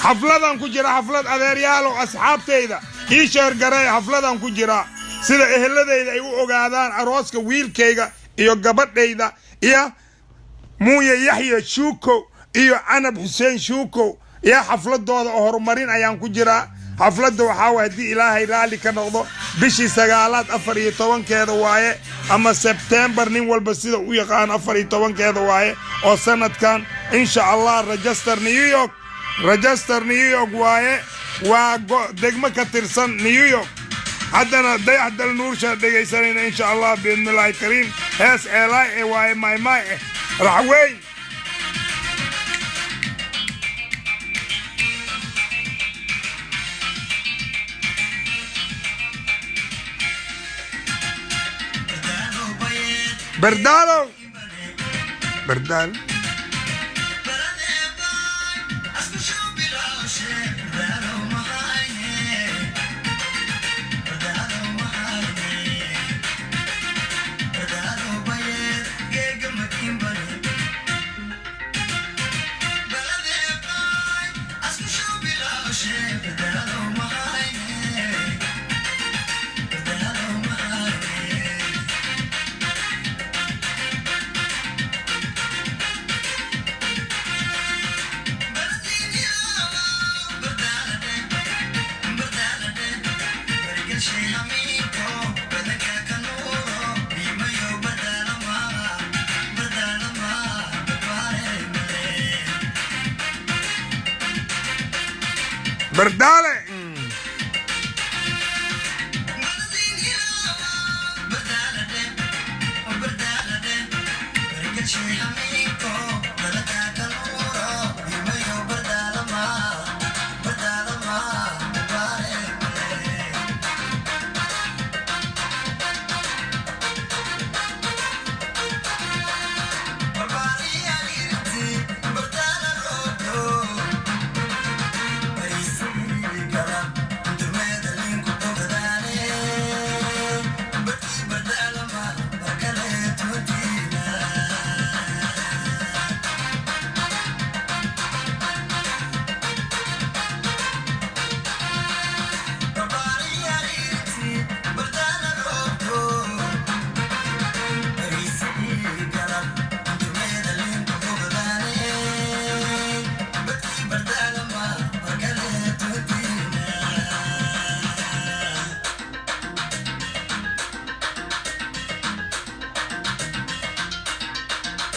xafladan ku jira xaflad adeeryaalo asxaabtayda ii sheer garay xafladan ku jira sida eheladayda ay u ogaadaan arooska wiilkayga iyo gabadhayda iyo muuye yaxya shuuko iyo canab xuseen shuuko iyo xafladooda oo horumarin ayaan ku jiraa xafladda waxaa waay haddii ilaahay raalli ka noqdo bishii 9aad 14keeda waaye ama September nin walba sida u yaqaan 14keeda waaye oo sanadkan insha Allah register New York waaye waa degmo ka tirsan New York haddana dayaxdal nuursha dhegaysanayna insha Allah biidnillaahi kariim hees eelay ee waaye maymay raxweyn Berdalo Berdale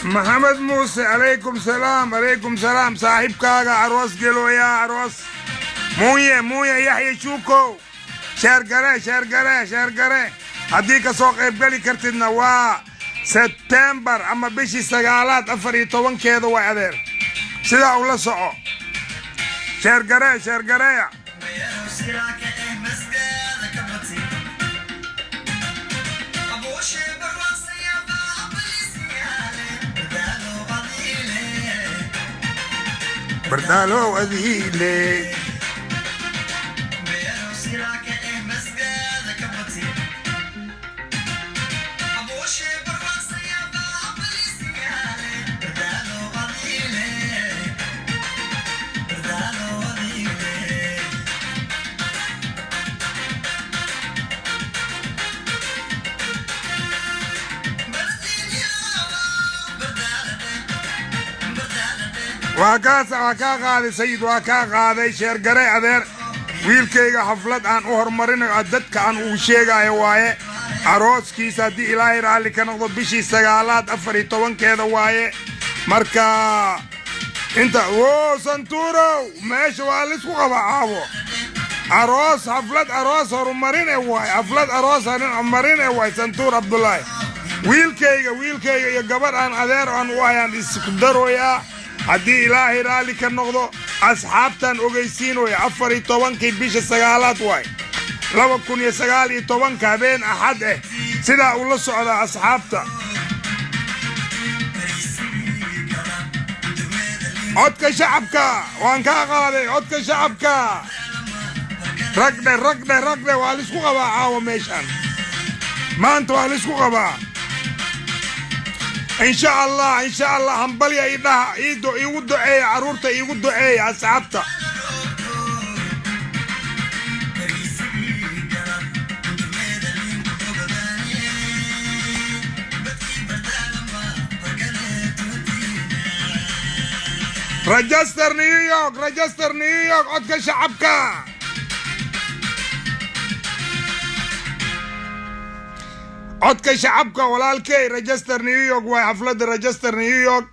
محمد موسى عليكم سلام صاحبكاغا عروس قالوا يا عروس موية يحيى شوكو شهر قري هديك سوق قبلي كرتنا وا سبتمبر اما بشي 14 وعذير سيدا ولا سعو شهر قري بردالو أذيلي وكا قاضي سيد وكا قاضي شير قري عذير ويلكيغا حفلت عن أهرمرين عددك عن وشيغا يواي عروس كيسا دي إلهي رالي كنقضو بشي 14 واي مركا انت سنتورو ماشي والسكو قبعاو عروس حفلت عروس هرمرين واي حفلت عروس هرمرين واي سنتور عبد الله ويلكيغا يا قبر عن عذير عن واي عن اسكدرو يا هدي إلهي رالي كنقضو asxaabtan ogeysiin way 14 bisha sagaalaad way 2019 habeen axad sidaa ula socda asxaabta codka shacabka waan ka qaaday codka shacabka ragde waa la isku qabaa caawa meeshan maanta waa la isku qabaa إن شاء الله هنبلي إيدها يودو إيه عرورته يودو إيه أصحابته رجستر نيويورك عدك شعبك عدك شعبك walaalkay register New York way xaflada register New York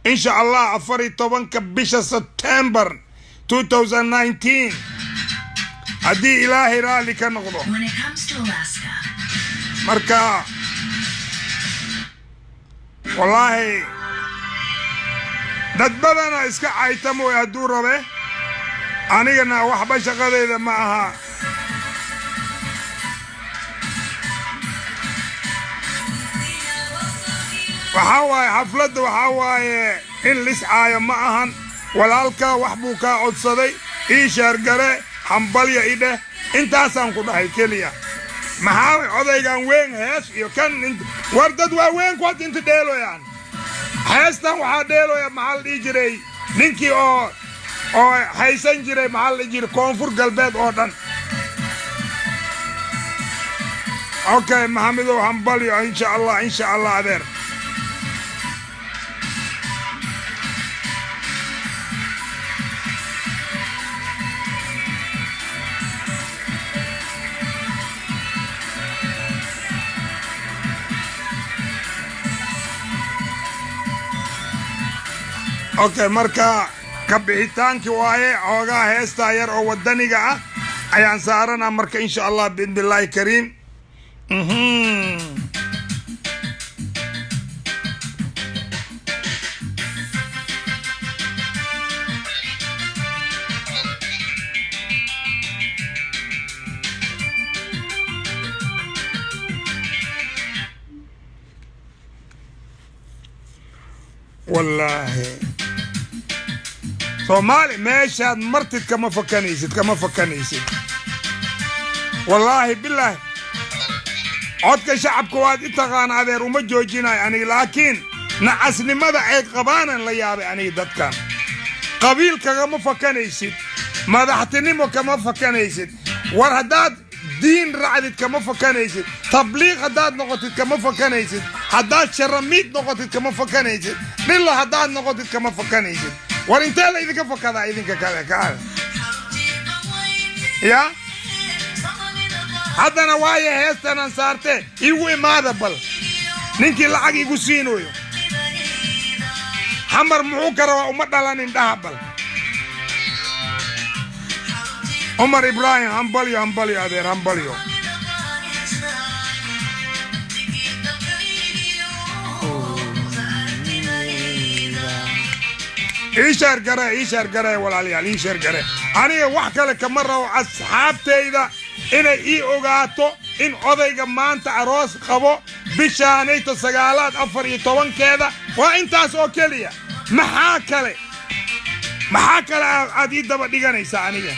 in sha Allah 14 bisha September 2019 hadii ilaahay raali ka noqdo When it comes to Alaska marka wallahi dad badana iska aytamo haduu rabe anigana waxba shaqadeeda ma aha waxaa xafladda waxaa in liscaayo ma ahan walaalka wax buu ka codsaday ii sheergare hambalya ideh intaasaan ku dhahay keliya maxaa odaygan weyn hees iyo kan war dad waa weyn ku inta dheeloyaan heestan waxaa dheeloya maxaa la dhihi jiray ninkii oo haysan jiray maxaa la dhihi jiray koonfur galbeed oo dhan okay maxamedow hambalyo insha allah adeer okay marka kabixitaankii waaye oogaa heestaa yar oo wadaniga ah ayaan saaranaa marka insha allah biidnillaahi kariim والله Somali meeshaad martid kama fakanaysid wallaahi billaah codka shacabka waad intaqaana adeer uma joojinayo aniga laakiin nacasnimada ay qabaanan la yaabay aniga dadkan qabiil kagama fakanaysid madaxtinimo kama fakanaysid war haddaad diin raacdid kama fakanaysid tabliiq haddaad noqotid kama fakanaysid haddaad sharamiid noqotid kama fakanaysid dhilla haddaad noqotid kama fakanaysid war intee la idinka fakadaa idinka kale kaale ya haddana waaye heestanan saarte igu imaada bal ninkii lacag igu siinoyo xamar muxuu ka rabaa uma dhalanin dhaha bal Omar Ibrahim hambalyo adeer hambalyo إيشار قرأ والعليال إيشار قرأ أنا وحكا لك مرة وأصحاب تيدا إن إي أوغاتو إن أضيق ما أنت عروس قبو بشاني تسقالات أفر يتوان كذا وإنت أسو كليا محاكلة عديد دبا ديغاني سانية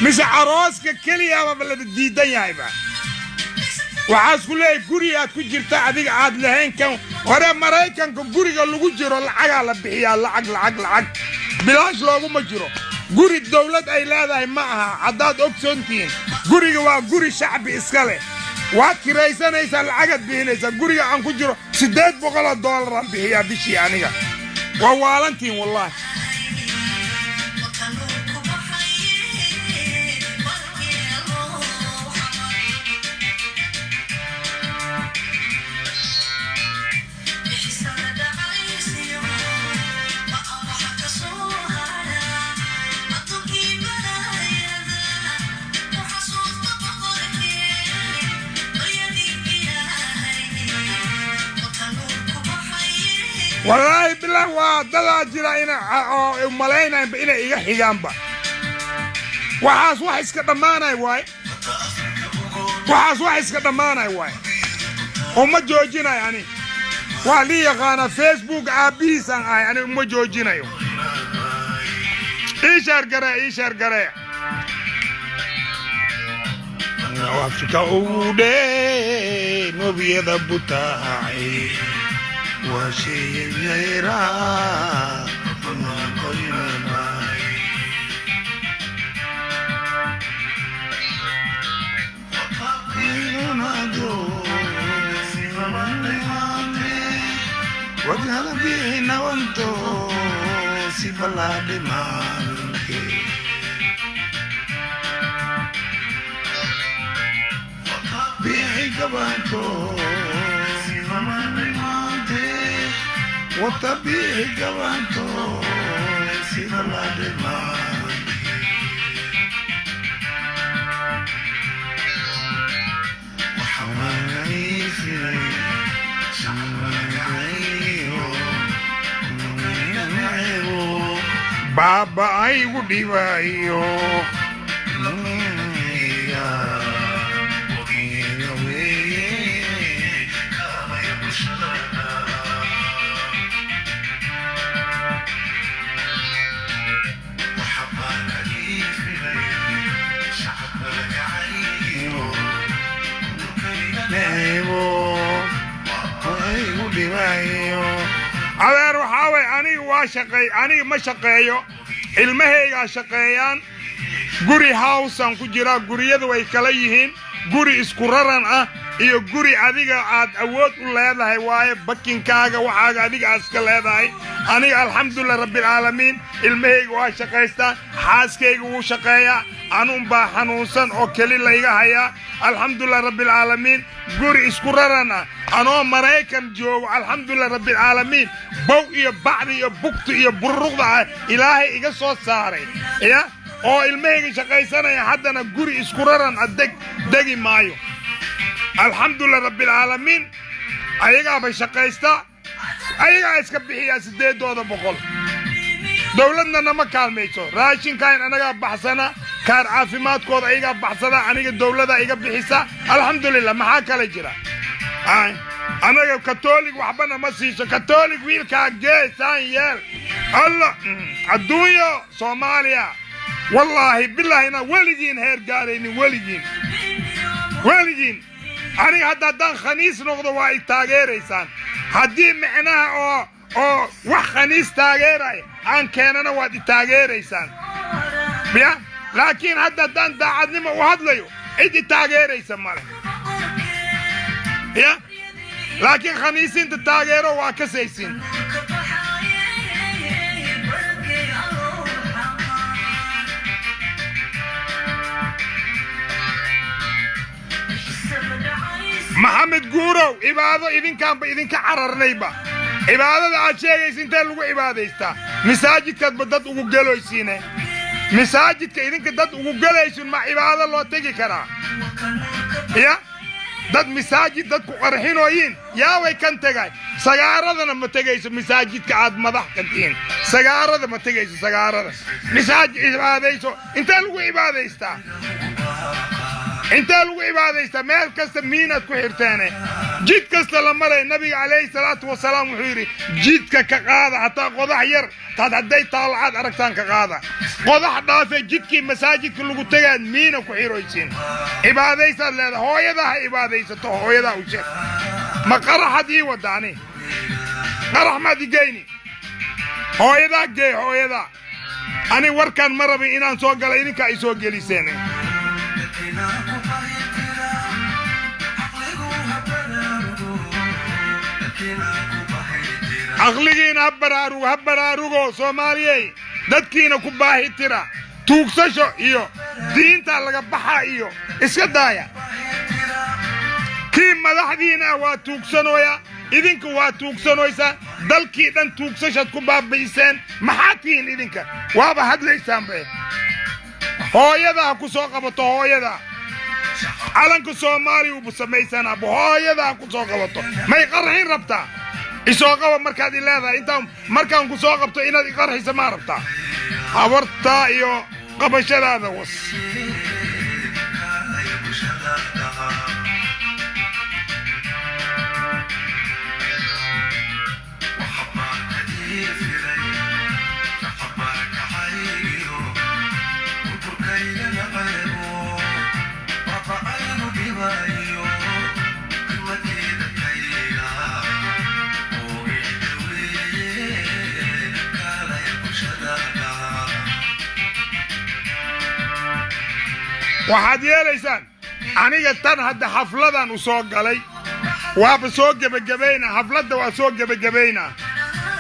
مش عروس كليا ما بلد الديدان يايبا waxaas ku leeyahay gurigaad ku jirta adiga aad lahayn kan hore Mareykanka guriga lagu jiro lacag la bixiyaa lacag bilaash looguma jiro guri dawlad ay leedahay ma aha hadaad ogsoontiin guriga waa guri shacbi iska leh waad kiraysanaysaa lacagad bixinaysaa guriga aan ku jiro $800 aan bixiyaa bishii aniga waa waalantiin wallahi والله بالله وضلا جرا إنا ملاينا بإنا إيجا حجامبا وحاس واحد كدمانا واي وحاس واحد كدمانا واي وما جوجينا يعني وعلي يغانا فيسبوك عبيسا يعني وما جوجينا يو إيشار قرأ وافريكا أودي نوبي ذبتاعي وشي غيرا وجهل بينا وانتو سيبلا دمانكي بيعقباتو وتبيعقباتو سيبلا دمانكي وحوالي Baba ai gudivayo adeer waxaa way aniga waa shaqay aniga ma shaqeeyo ilmahayga shaqeeyaan guri house aan ku jira guriyadu way kala yihiin guri isku raran ah iyo guri adiga aad awood u leedahay waaye bakinkaaga waxaaga adiga iska leedahay aniga alxamdulillah rabbil alamin ilmahayga waa shaqaystaa xaaskayga wuu shaqeeyaa anun baa xanuunsan oo keli layga hayaa alxamdulillah rabbil alamin guri isku raran ah anoo maraykan joogo alxamdulillah rabbil alamin bow iyo bacdi iyo bugti iyo bururuqda ilaahay iga soo saaray ya oo ilmahayga shaqaysanaya haddana guri isku raran degi maayo alxamdulillah rabbil alamin ayagaa bay shaqaystaa ayagaa iska bixiyaa 800 dawladna nama kaalmayso raashinkaan anagaa baxsana kaar caafimaadkooda ayagaa baxsada aniga dawladda iga bixisa alxamdulillah maxaa kala jira anaga katolig waxbana ma siiso katolig wiilkaa geesaan yeel allah adduunyo soomaaliya wallaahi billahina weligiin heer gaaraynin weligiin aniga haddaan khaniis noqdo waa i taageeraysaan haddii micnaha oo wax khaniis taageeray aan keenana waad i taageeraysaan ya laakiin haddaan daacadnimo u hadlayo cid i taageeraysa male ya laakiin khaniisinta taageero waa ka saysin محمد جورو عبادة إذن كان بإذن كعرر نيبا عبادة عشاء سنتين لقوا عبادة إستا مساجد كانت بدأت وقلوا يسينه مساجد كإذن كدت وقلوا يسون مع عبادة الله تجي كرا يا دد مساجد دد قرحين وين يا وي كان تجاي سجارة ده لما تجي مساجد كعاد مضح كنتين سجارة ده ما تجي سجارة مساجد عبادة يسون أنت لقوا عبادة إستا انت لو عبادة مال كست مينة كحرتانة جيت كست لما النبي عليه الصلاة والسلام وحيري جيت كقاضي حتى قضاء ير تدعي طالعات أركتان كقاضي قضاء دافع جيت كي مساجد كله قتجان مينة كحيرويسين عبادة سال هو يدا عبادة سال هو يدا وشيء ما قرح دي وداني قرح ما دي جيني هو يدا جي هو يدا أنا وركان مرة بإنان سوق على إنك يسوق لي سنة أغلقين هبراروغو سوماليي دادكينا كباهي ترى توكسشو إيو دين تالغا بحا إيو إسكا دايا كيم مدحدينا واتوكسنويا إذنك واتوكسنويسا دالكي دان توكسشت كباب بيسان محاتين إذنك وابا هاد ليسان بي هو يدا كو سوقبتو هو يدا علنك سومالي وبسميسان أبو هو يدا كو سوقبتو ما يقرحين ربطا isooqaba markaad ileedahay intaan markaan ku soo qabto inaad iqarxisa ma rabtaa habartaa iyo qabashadaada was waxaad yeelaysaan aniga tan hadda xafladan u soo galay waaba soo gebagabayna xafladda waa soo gebagabayna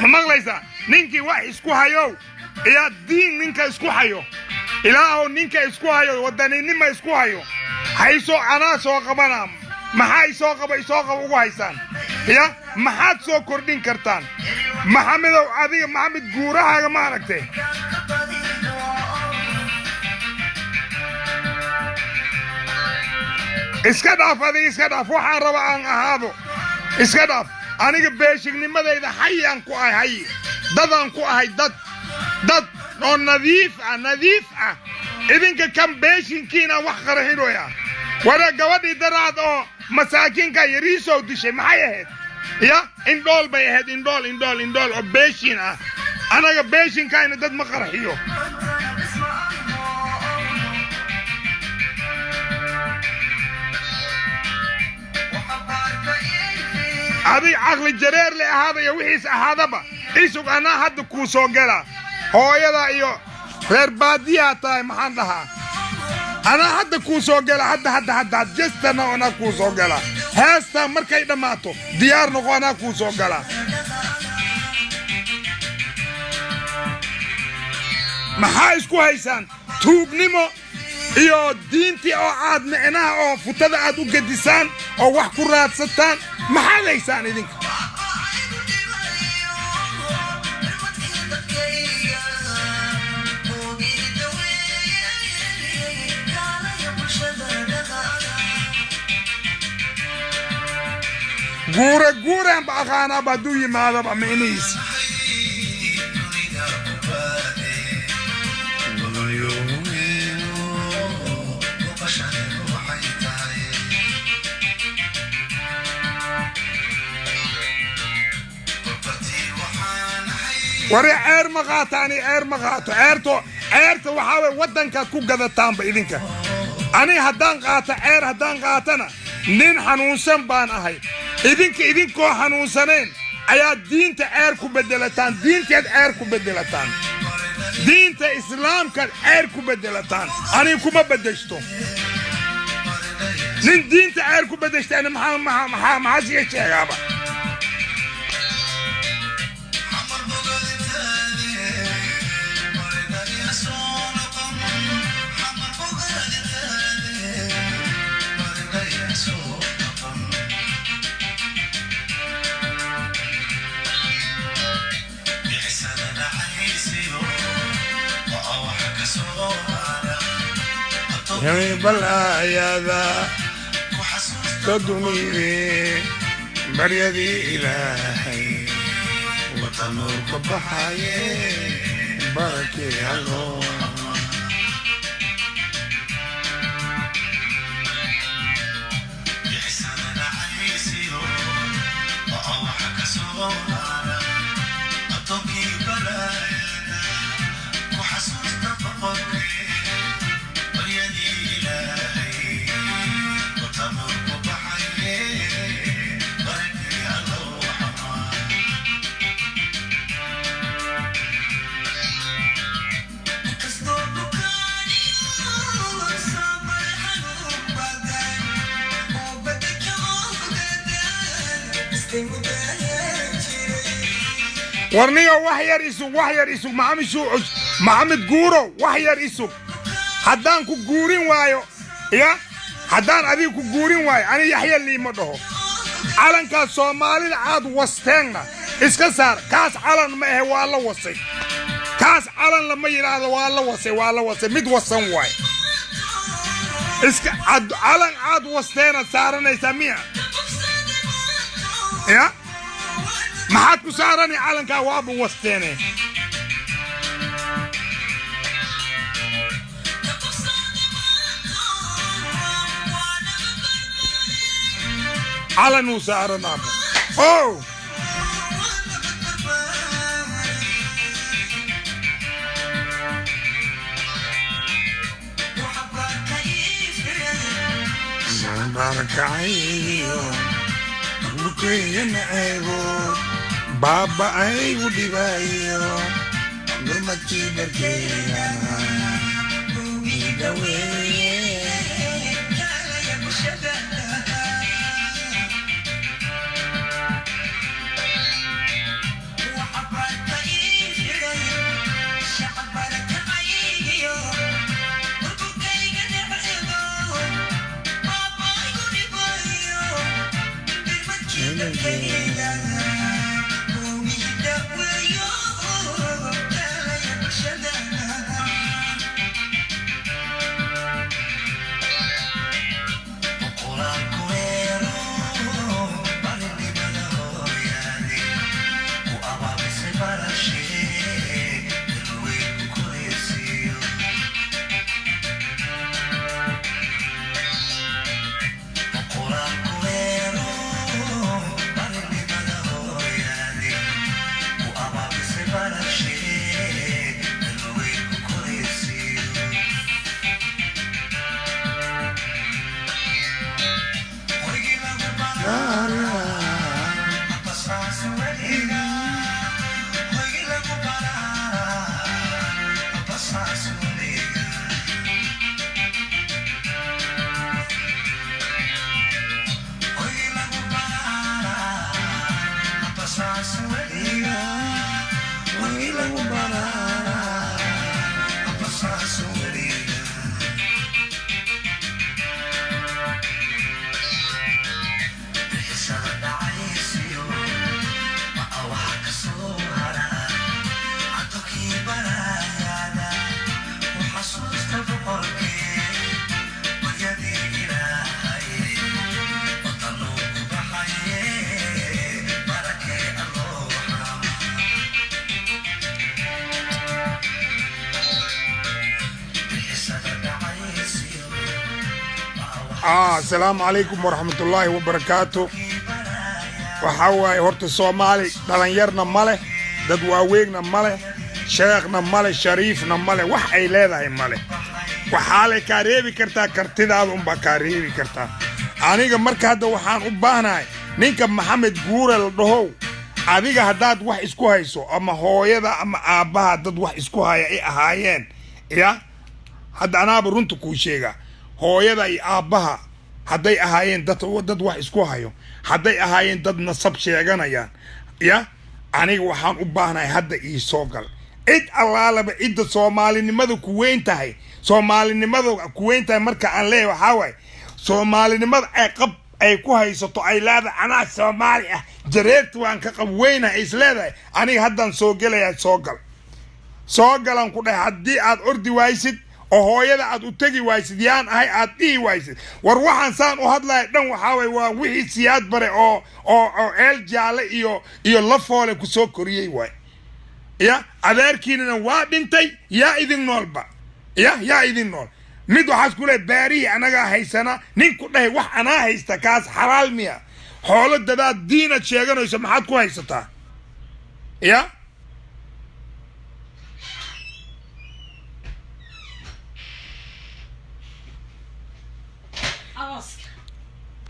ma maqlaysaa ninkii wax isku hayow iyo diin ninka isku hayo ilaahow ninka isku hayo wadaninima isku hayo hayso anaa soo qabana maxaa isoo qaba ugu haysaan ya maxaad soo kordhin kartaan maxamedow adiga maxamed guurahaaga ma aragtay iska dhaaf adiga iska dhaaf waxaan rabaa aan ahaado iska dhaaf aniga beeshignimadayda hayaan ku ahay hay dadaan ku ahay dad oo nadiif ah idinka kan beeshinkiina wax qarxinoya wada gabadhii daraad oo masaakiinka yariisoo dishay maxay ahayd ya indhool bay ahayd indhool oo beeshin ah anaga beeshinkaayna dad ma qarxiyo هذه عقل جرير لهذا يوحيس هذا با إيشوك أنا هاد كوسو جلا هو يدا إيو غير بادية تاي محندها أنا هاد كوسو جلا هاد جست أنا كوسو جلا هاستا مركي دماتو ديار نقو أنا كوسو جلا محايس كويسان توب نيمو iyo diintii oo aad micnaha oo futada aad u gadisaan oo wax ku raadsataan maxaa leysaan idinka guuraan ba aqaanaa ba hadduu yimaadaba micnihiisa وري عير مقاطعني عير مقاطع عيرتو وحاوي ودنكا كو قدتان بإذنك أنا هدان قاطع عير هدان قاطنا نين حنونسان بان أهي إذنكو حنونسانين أيا دينتا عير كو بدلتان دينتا عير كو بدلتان دينتا إسلام كان عير كو بدلتان أنا كو ما بدشتو نين دينتا عير كو بدشتو أنا محاسي يشي يا با يا بلا يا ذا تدني بريدي إلهي وطنك بحياة بركي الله يحسن عيسي وأوحك صغارا أطوكي بلايا وحسوس تفقدي ورنيا وحير إسوق محمد جورو وحير إسوق حدان كو جورين وايو يا حدان أبي كو جورين وايو أنا يحيى اللي مده علن كاس سومالي العاد وستنا إسكسر كاس علن ما هو الله وصي كاس علن لما يراد والله وصي مد وصن واي إسك علن عاد وستنا صارنا يسميها يا maxaad ku saarani calankaa waaba wasteene calanuu saaranaaba oh barakayo bukayana aygo baba ay udibayo gurmati barkayana idawe السلام عليكم ورحمة الله وبركاته وحواي هورت الصومالي دلنيرنا ماله دد واويغنا ماله شيخنا ماله شريفنا ماله وحي ليداي ماله وحالي كاريبي كرتا كرتيدا با كاريبي كرتا انيغا marka hada waxaan u baahnahay ninka Maxamed Guure la dhaho adiga hadaad wax isku hayso ama hooyada ama aabaha dad wax isku haya ay ahaayeen ya hada anaaba runta ku sheega hooyada iyo aabaha haday ahaayeen dad wax isku hayo haday ahaayeen dad nasab sheeganayaan ya aniga waxaan u baahnahay hada ii soo gal cid allaalaba cid Soomaalinimada ku weyn tahay Soomaalinimada ku weyn tahay marka aan leeyahay waxa way Soomaalinimada ay qab ay ku haysato ay laada ana Soomaali ah jareertu waan ka qab weyna isleedahay aniga hadan soo galaya soo galan ku dhahay hadii aad ordi waysid oo hooyada aad u tagi waysid yaan ahay aad dhii waysid war waxaan saan u hadlay dhan waxa way waa wixii siyaad bare oo el jaale iyo lafoole ku soo koriyay way ya adeerkiina waa dhintay yaa idin noolba yaa idin nool mid waxaas ku leeyahay baari anaga haysana nin ku dhahay wax ana haysta kaas xalaal miya xoolo dadaad diina sheeganayso maxaad ku haysataa ya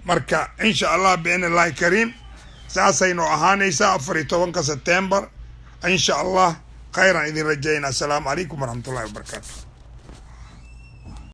marka insha Allah been Allah kareem saasayno ahaanaysa 14 September insha Allah khayran idin rajayna assalamu alaykum warahmatullahi wabarakatuh